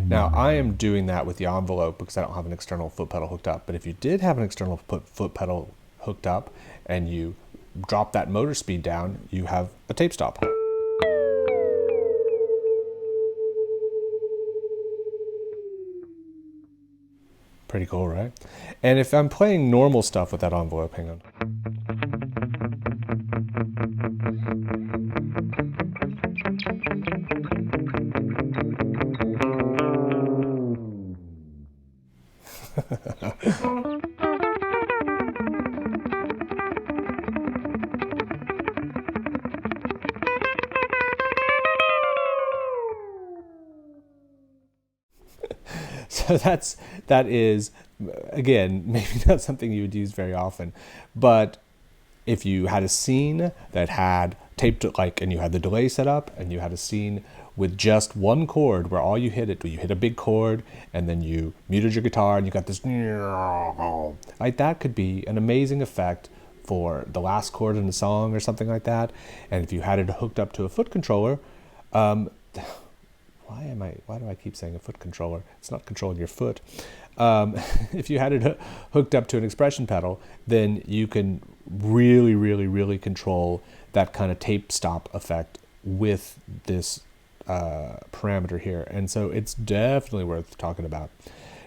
Now, I am doing that with the envelope because I don't have an external foot pedal hooked up. But if you did have an external foot pedal hooked up and you drop that motor speed down, you have a tape stop. Pretty cool, right? And if I'm playing normal stuff with that envelope, hang on. So that is, again, maybe not something you would use very often, but if you had a scene that had taped, like, and you had the delay set up and you had a scene with just one chord where all you hit a big chord and then you muted your guitar and you got this, like, that could be an amazing effect for the last chord in a song or something like that. And if you had it hooked up to a foot controller, why do I keep saying a foot controller? It's not controlling your foot. If you had it hooked up to an expression pedal, then you can really, really, really control that kind of tape stop effect with this parameter here. And so it's definitely worth talking about.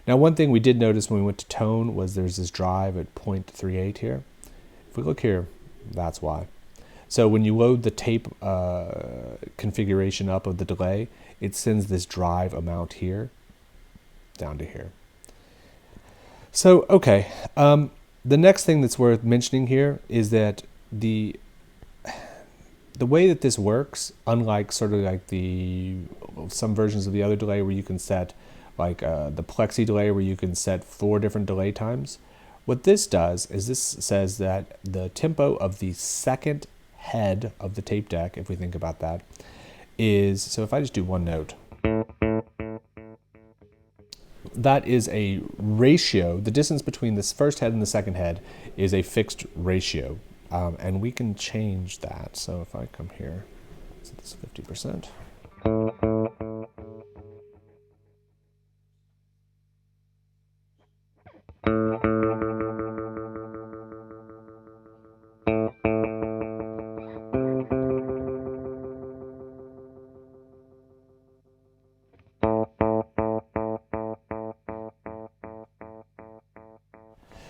Now, one thing we did notice when we went to tone was there's this drive at 0.38 here. If we look here, that's why. So when you load the tape configuration up of the delay, it sends this drive amount here down to here. So, okay, the next thing that's worth mentioning here is that the way that this works, unlike sort of like some versions of the other delay where you can set like the plexi delay where you can set 4 different delay times, what this does is this says that the tempo of the second head of the tape deck, if we think about that, is, so if I just do one note, that is a ratio. The distance between this first head and the second head is a fixed ratio. And we can change that. So if I come here, set this 50%.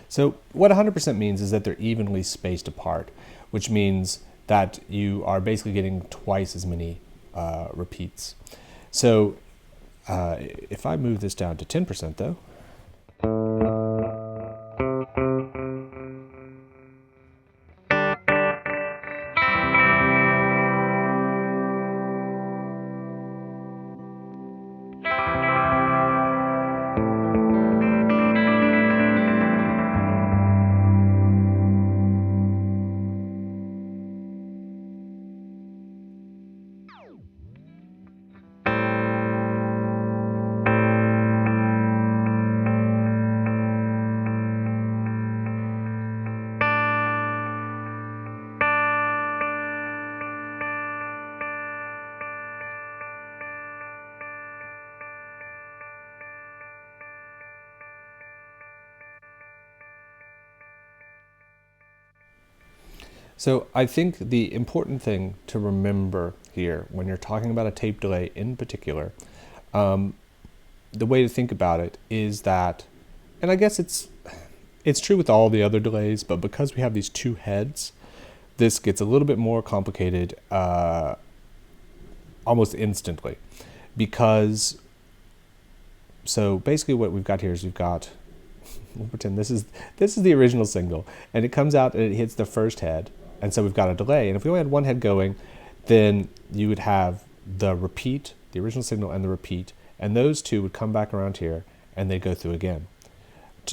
So what 100% means is that they're evenly spaced apart, which means that you are basically getting twice as many repeats. So if I move this down to 10% though, so I think the important thing to remember here when you're talking about a tape delay in particular, the way to think about it is that, and I guess it's true with all the other delays, but because we have these 2 heads, this gets a little bit more complicated almost instantly. Because, so basically what we've got here is we've got, we'll pretend this is the original signal, and it comes out and it hits the first head, and so we've got a delay. And if we only had one head going, then you would have the repeat, the original signal and the repeat, and those 2 would come back around here and they'd go through again.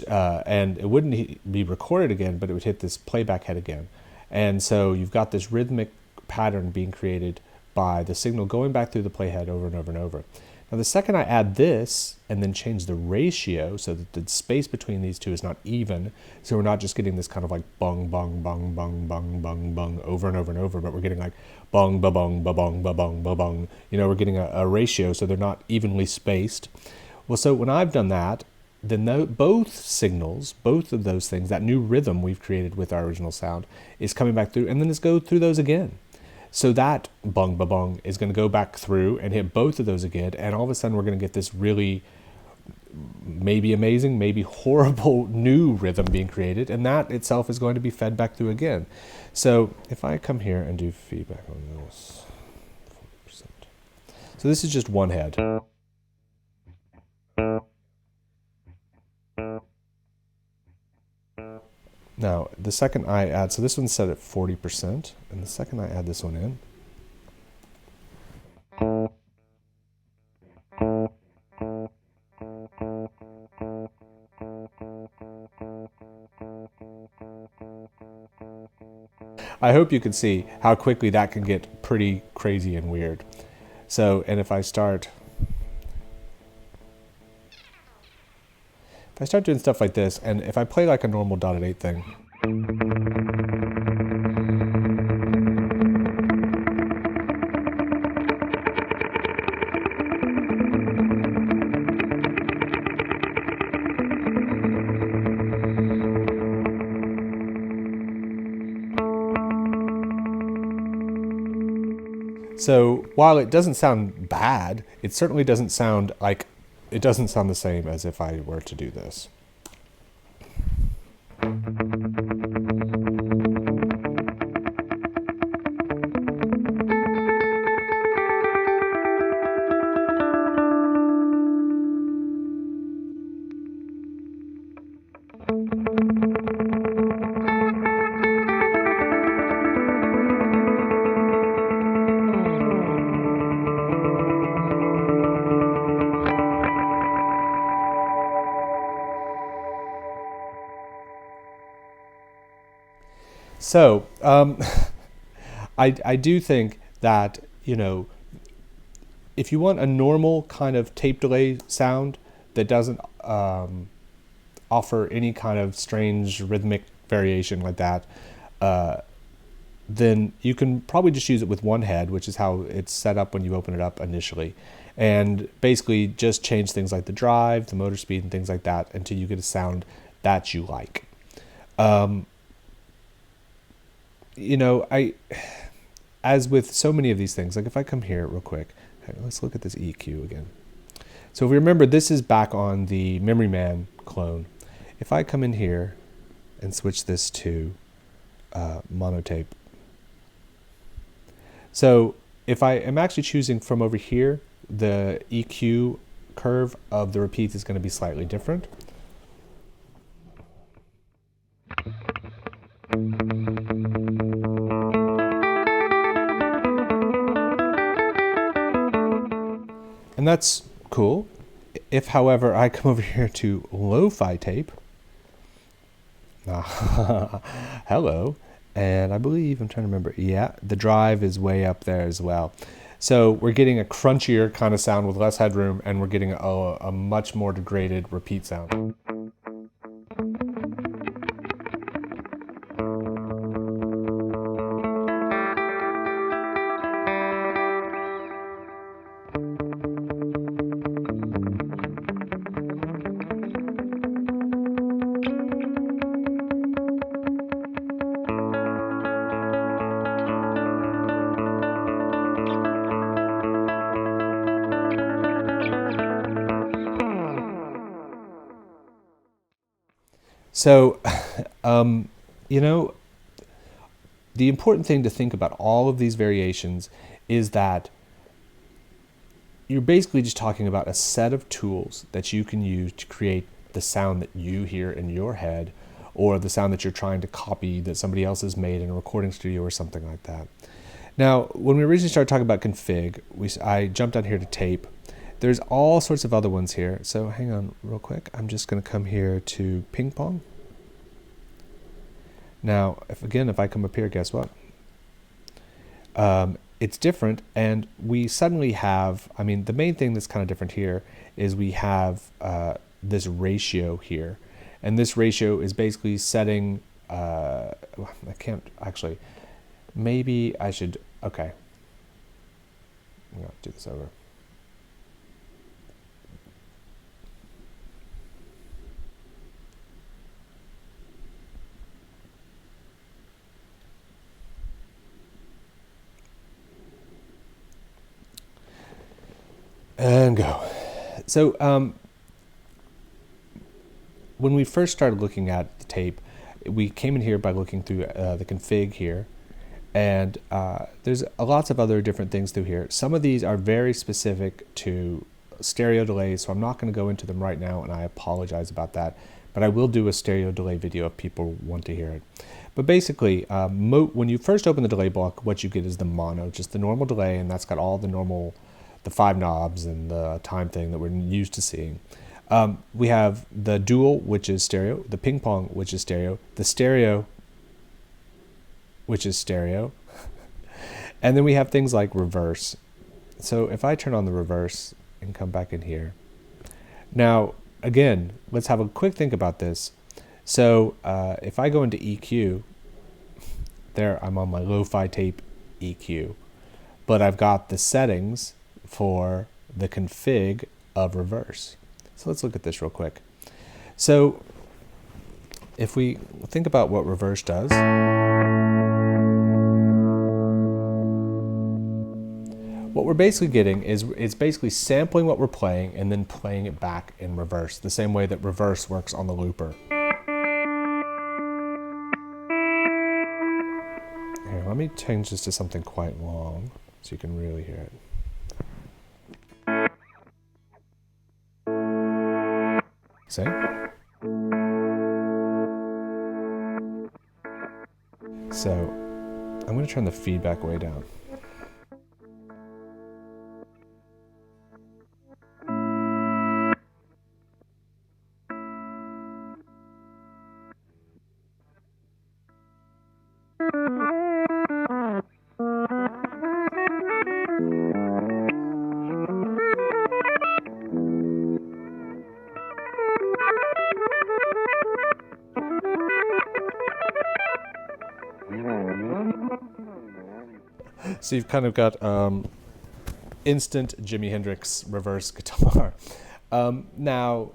And it wouldn't be recorded again, but it would hit this playback head again. And so you've got this rhythmic pattern being created by the signal going back through the playhead over and over and over. Now the second I add this and then change the ratio so that the space between these 2 is not even, so we're not just getting this kind of like bung, bung, bung, bung, bung, bung, bung over and over and over, but we're getting like bung, ba bung, ba bung, ba bung, ba bung. You know, we're getting a ratio so they're not evenly spaced. Well, so when I've done that, then both signals, both of those things, that new rhythm we've created with our original sound is coming back through, and then let's go through those again. So that bung ba bung is going to go back through and hit both of those again, and all of a sudden we're going to get this really maybe amazing, maybe horrible new rhythm being created, and that itself is going to be fed back through again. So if I come here and do feedback on this, 40%. So this is just one head. Now, the second I add, so this one's set at 40%, and the second I add this one in, I hope you can see how quickly that can get pretty crazy and weird. So, and if I start doing stuff like this, and if I play like a normal dotted 8 thing, so while it doesn't sound bad, it certainly doesn't sound like, it doesn't sound the same as if I were to do this. So I do think that, you know, if you want a normal kind of tape delay sound that doesn't offer any kind of strange rhythmic variation like that, then you can probably just use it with one head, which is how it's set up when you open it up initially. And basically just change things like the drive, the motor speed, and things like that until you get a sound that you like. You know, as with so many of these things, like if I come here real quick, let's look at this EQ again. So if we remember, this is back on the Memory Man clone. If I come in here and switch this to monotape. So if I am actually choosing from over here, the EQ curve of the repeats is going to be slightly different. And that's cool. If, however, I come over here to lo-fi tape, hello, and I believe, I'm trying to remember, yeah, the drive is way up there as well. So we're getting a crunchier kind of sound with less headroom, and we're getting a much more degraded repeat sound. So, you know, the important thing to think about all of these variations is that you're basically just talking about a set of tools that you can use to create the sound that you hear in your head, or the sound that you're trying to copy that somebody else has made in a recording studio or something like that. Now, when we originally started talking about config, I jumped down here to tape. There's all sorts of other ones here. So hang on real quick. I'm just going to come here to ping pong. Now, if I come up here, guess what? It's different, and we suddenly have, I mean, the main thing that's kind of different here is we have this ratio here. And this ratio is basically setting, I can't actually, maybe I should, okay. I'm going to do this over. And go. So when we first started looking at the tape, we came in here by looking through the config here. And there's lots of other different things through here. Some of these are very specific to stereo delays, so I'm not going to go into them right now, and I apologize about that. But I will do a stereo delay video if people want to hear it. But basically, when you first open the delay block, what you get is the mono, just the normal delay, and that's got all the normal, the 5 knobs and the time thing that we're used to seeing. We have the dual, which is stereo, the ping pong, which is stereo, the stereo, which is stereo. And then we have things like reverse. So if I turn on the reverse and come back in here. Now, again, let's have a quick think about this. So if I go into EQ, there I'm on my lo-fi tape EQ, but I've got the settings for the config of reverse. So let's look at this real quick. So if we think about what reverse does, what we're basically getting is it's basically sampling what we're playing and then playing it back in reverse, the same way that reverse works on the looper. Here, let me change this to something quite long so you can really hear it. See? So I'm going to turn the feedback way down. So you've kind of got instant Jimi Hendrix reverse guitar. Now,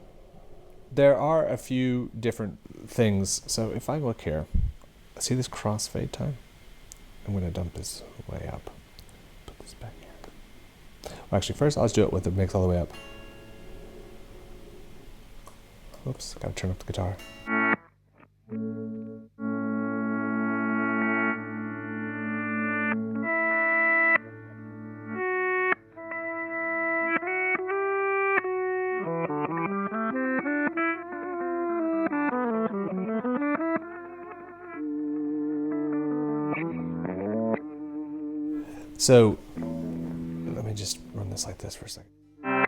there are a few different things. So if I look here, see this crossfade time? I'm going to dump this way up. Put this back here. Well, actually, first I'll just do it with the mix all the way up. Oops, got to turn up the guitar. So let me just run this like this for a second. I'm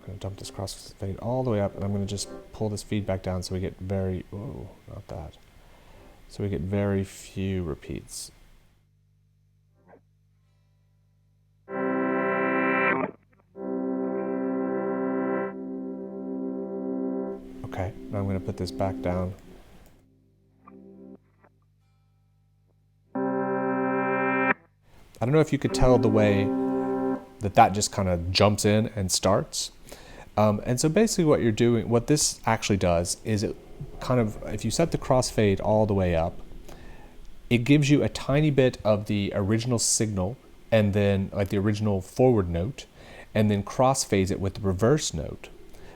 going to dump this crossfade all the way up, and I'm going to just pull this feedback down so we get very, oh, not that. So we get very few repeats. Okay, now I'm going to put this back down. I don't know if you could tell the way that just kind of jumps in and starts. And so basically what you're doing, what this actually does is it kind of, if you set the crossfade all the way up, it gives you a tiny bit of the original signal and then like the original forward note, and then crossfades it with the reverse note,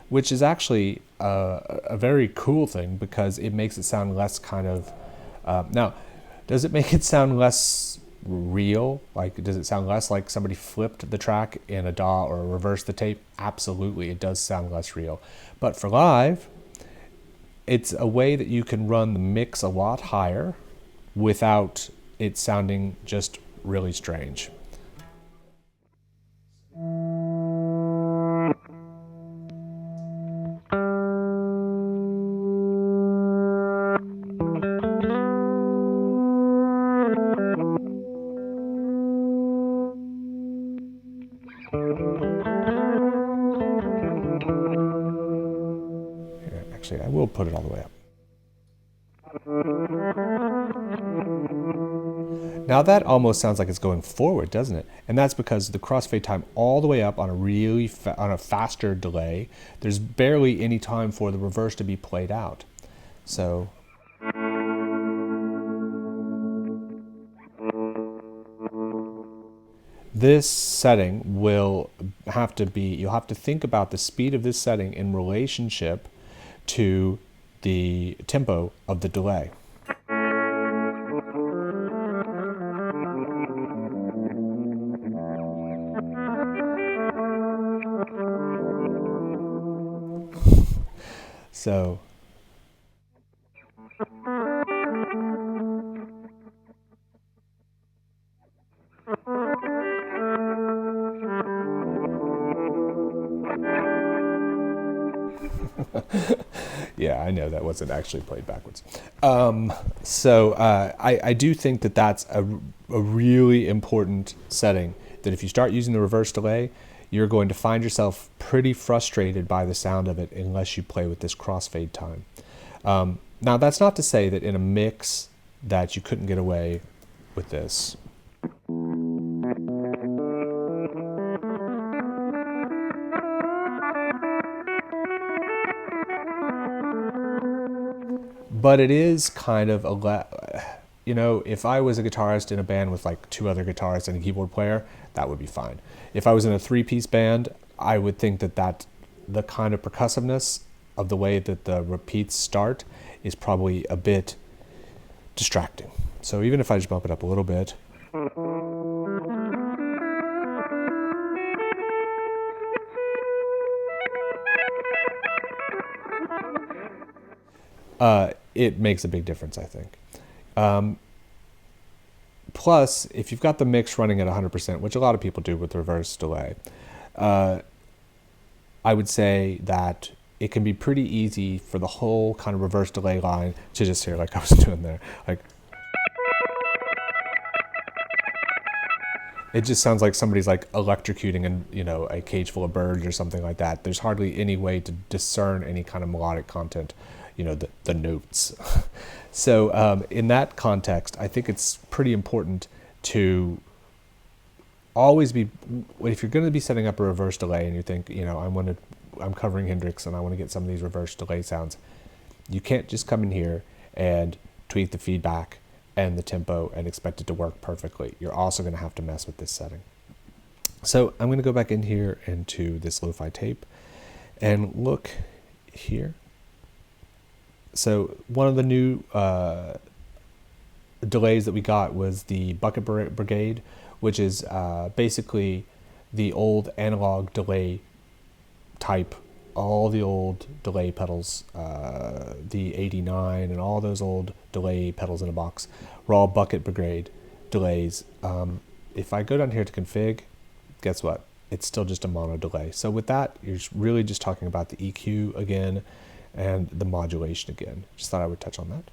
which is actually a very cool thing because it makes it sound less kind of, now, does it make it sound less real? Like, does it sound less like somebody flipped the track in a DAW or reversed the tape? Absolutely, it does sound less real. But for live, it's a way that you can run the mix a lot higher without it sounding just really strange. Actually, I will put it all the way up. Now that almost sounds like it's going forward, doesn't it? And that's because the crossfade time all the way up on a really on a faster delay. There's barely any time for the reverse to be played out. So this setting will have to be, you'll have to think about the speed of this setting in relationship to the tempo of the delay. So yeah, I know that wasn't actually played backwards. I do think that that's a really important setting, that if you start using the reverse delay, you're going to find yourself pretty frustrated by the sound of it unless you play with this crossfade time. Now, that's not to say that in a mix that you couldn't get away with this. But it is kind of you know, if I was a guitarist in a band with like two other guitarists and a keyboard player, that would be fine. If I was in a three-piece band, I would think that the kind of percussiveness of the way that the repeats start is probably a bit distracting. So even if I just bump it up a little bit, it makes a big difference, I think. Plus, if you've got the mix running at 100%, which a lot of people do with reverse delay, I would say that it can be pretty easy for the whole kind of reverse delay line to just hear like I was doing there. Like, It just sounds like somebody's like electrocuting a cage full of birds or something like that. There's hardly any way to discern any kind of melodic content, the notes. So in that context, I think it's pretty important to always be, if you're going to be setting up a reverse delay and you think, I'm covering Hendrix and I want to get some of these reverse delay sounds, you can't just come in here and tweak the feedback and the tempo and expect it to work perfectly. You're also going to have to mess with this setting. So I'm going to go back in here into this lo-fi tape and look here. So one of the new delays that we got was the Bucket Brigade, which is basically the old analog delay type, all the old delay pedals, the 89 and all those old delay pedals in a box were all Bucket Brigade delays. If I go down here to config, guess what? It's still just a mono delay. So with that, you're really just talking about the EQ again and the modulation again. Just thought I would touch on that.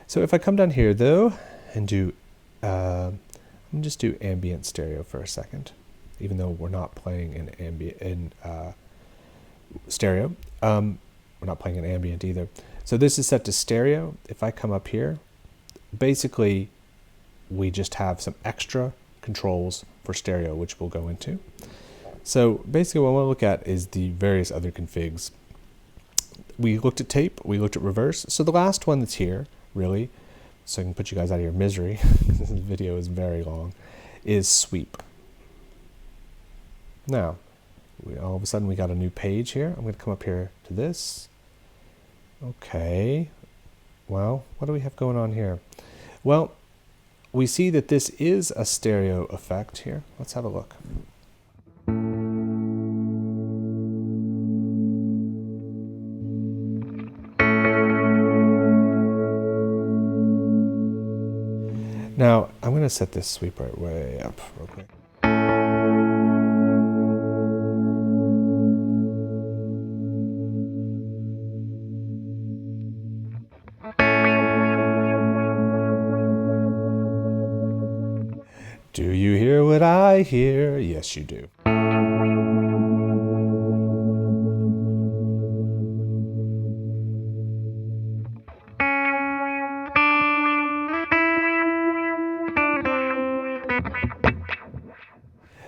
So if I come down here though and do, let me just do ambient stereo for a second, even though we're not playing in stereo. We're not playing in ambient either. So this is set to stereo. If I come up here, basically we just have some extra controls for stereo, which we'll go into. So basically what I want to look at is the various other configs. We looked at tape, we looked at reverse. So the last one that's here, really, so I can put you guys out of your misery, this video is very long, is sweep. Now, all of a sudden we got a new page here. I'm going to come up here to this. Okay, well, what do we have going on here? Well, we see that this is a stereo effect here. Let's have a look. Now, I'm going to set this sweep right way up real quick. Do you hear what I hear? Yes, you do.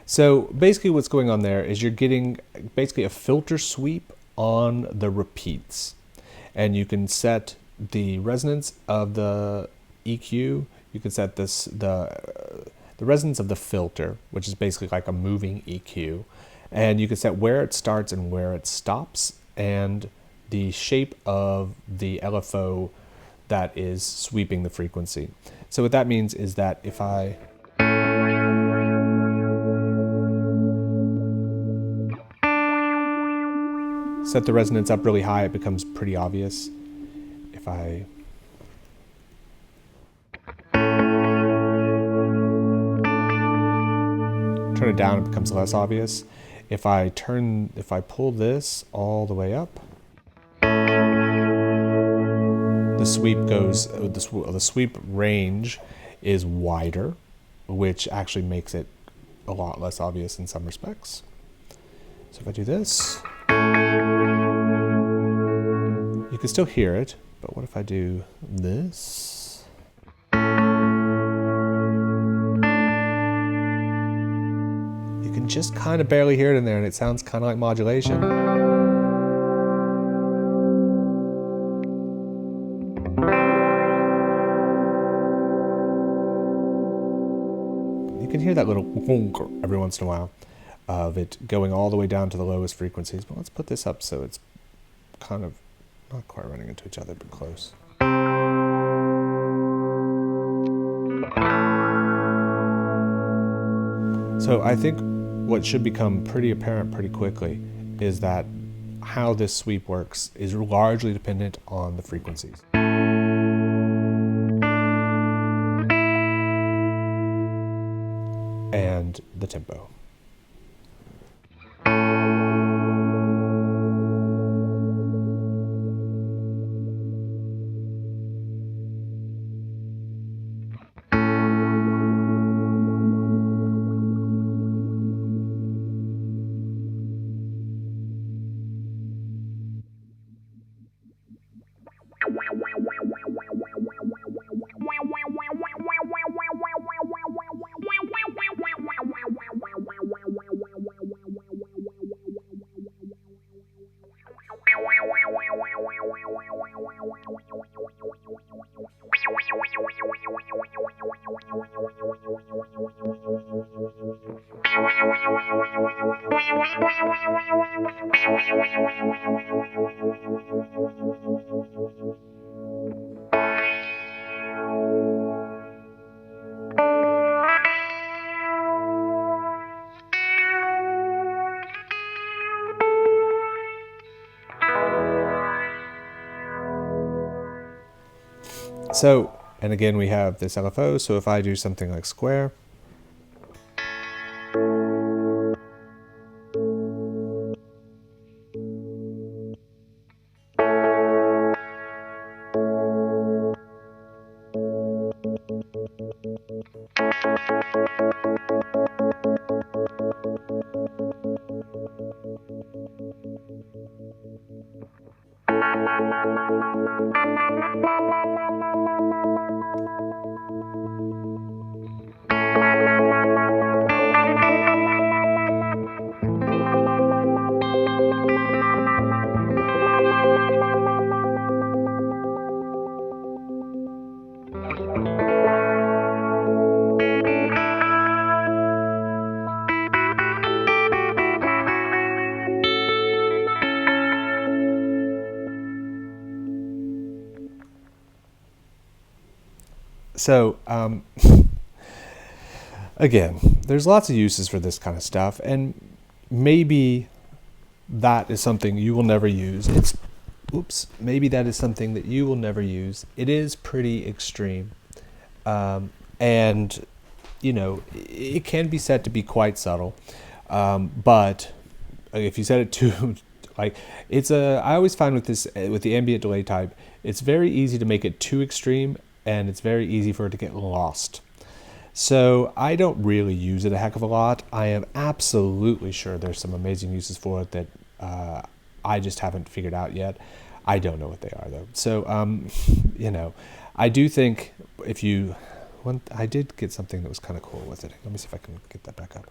So basically what's going on there is you're getting basically a filter sweep on the repeats. And you can set the resonance of the EQ, you can set this the resonance of the filter, which is basically like a moving EQ, and you can set where it starts and where it stops, and the shape of the LFO that is sweeping the frequency. So what that means is that if I set the resonance up really high, it becomes pretty obvious. If I turn it down, it becomes less obvious. If I pull this all the way up, the sweep range is wider, which actually makes it a lot less obvious in some respects. So if I do this, you can still hear it, but what if I do this? You can just kind of barely hear it in there, and it sounds kind of like modulation. You can hear that little wonk every once in a while of it going all the way down to the lowest frequencies. But let's put this up so it's kind of not quite running into each other, but close. So I think what should become pretty apparent pretty quickly is that how this sweep works is largely dependent on the frequencies. And the tempo. So, and again, we have this LFO. So if I do something like square, so again, there's lots of uses for this kind of stuff, and maybe that is something you will never use. Maybe that is something that you will never use. It is pretty extreme, and you know, it can be said to be quite subtle, but if you set it to like, I always find with the ambient delay type, it's very easy to make it too extreme, and it's very easy for it to get lost. So I don't really use it a heck of a lot. I am absolutely sure there's some amazing uses for it that I just haven't figured out yet. I don't know what they are though. So you know, I do think I did get something that was kind of cool with it. Let me see if I can get that back up.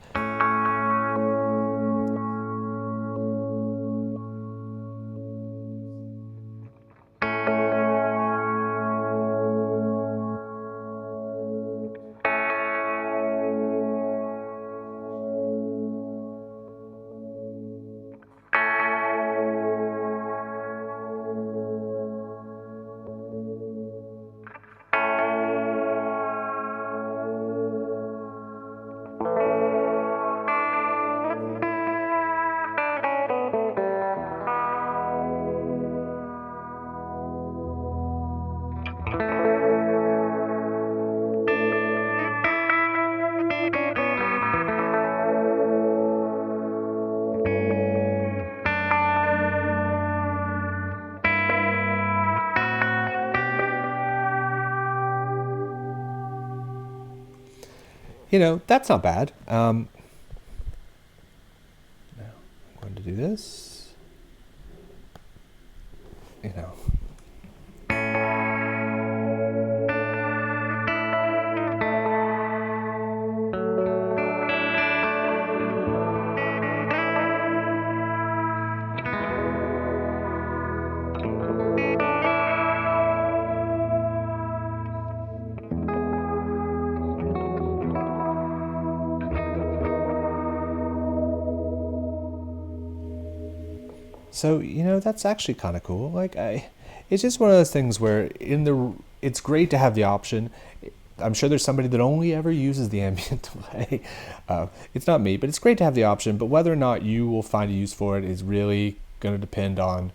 You know, that's not bad. Now I'm going to do this. You know. So, you know, that's actually kind of cool. It's just one of those things where it's great to have the option. I'm sure there's somebody that only ever uses the ambient delay. It's not me, but it's great to have the option. But whether or not you will find a use for it is really going to depend on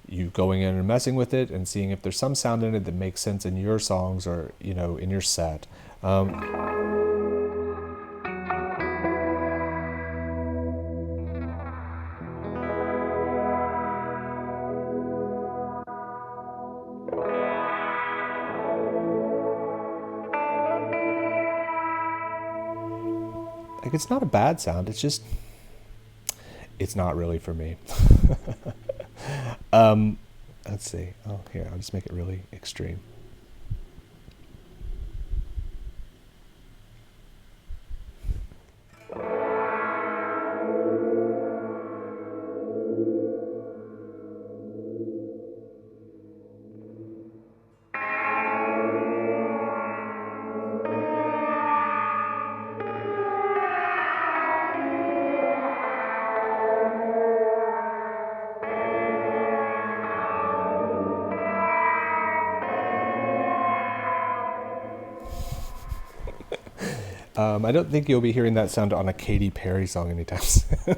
you going in and messing with it and seeing if there's some sound in it that makes sense in your songs or, you know, in your set. Like, it's not a bad sound. It's just, it's not really for me. Let's see. Oh, here, I'll just make it really extreme. I don't think you'll be hearing that sound on a Katy Perry song anytime soon.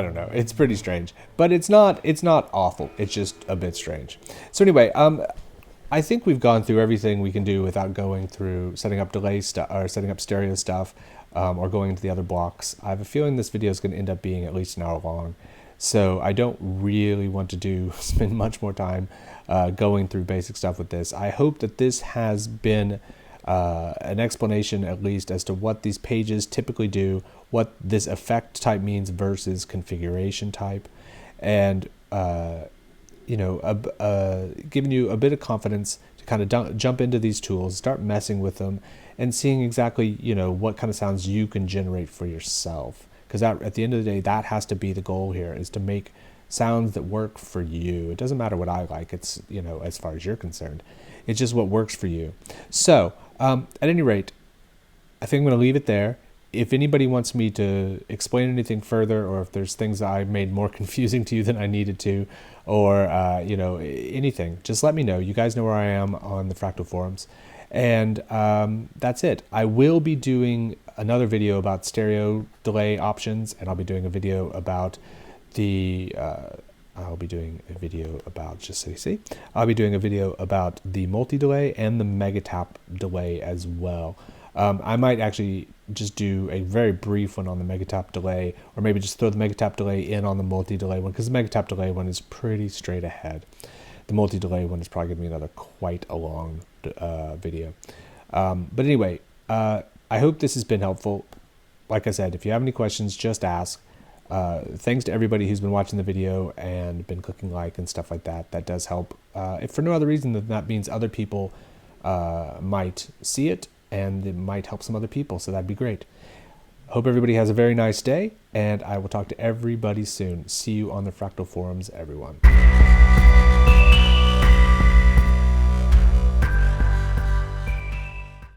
I don't know. It's pretty strange, but it's not awful. It's just a bit strange. So anyway, I think we've gone through everything we can do without going through setting up delay stuff or setting up stereo stuff, or going into the other blocks. I have a feeling this video is going to end up being at least an hour long. So I don't really want to spend much more time going through basic stuff with this. I hope that this has been an explanation at least as to what these pages typically do, what this effect type means versus configuration type, and giving you a bit of confidence to kind of jump into these tools, start messing with them, and seeing exactly what kind of sounds you can generate for yourself. Because at the end of the day, that has to be the goal here, is to make sounds that work for you. It doesn't matter what I like. It's, as far as you're concerned, it's just what works for you. So at any rate, I think I'm going to leave it there. If anybody wants me to explain anything further, or if there's things that I made more confusing to you than I needed to, or, anything, just let me know. You guys know where I am on the Fractal forums. And that's it. I will be doing another video about stereo delay options, and I'll be doing a video about the I'll be doing a video about the multi-delay and the megatap delay as well. I might actually just do a very brief one on the megatap delay, or maybe just throw the megatap delay in on the multi-delay one, because the megatap delay one is pretty straight ahead. The multi-delay one is probably going to be another quite a long video. But anyway, I hope this has been helpful. Like I said, if you have any questions, just ask. Thanks to everybody who's been watching the video and been clicking like and stuff like that. That does help. If for no other reason than that means other people might see it, and it might help some other people, so that'd be great. Hope everybody has a very nice day, and I will talk to everybody soon. See you on the Fractal forums, everyone.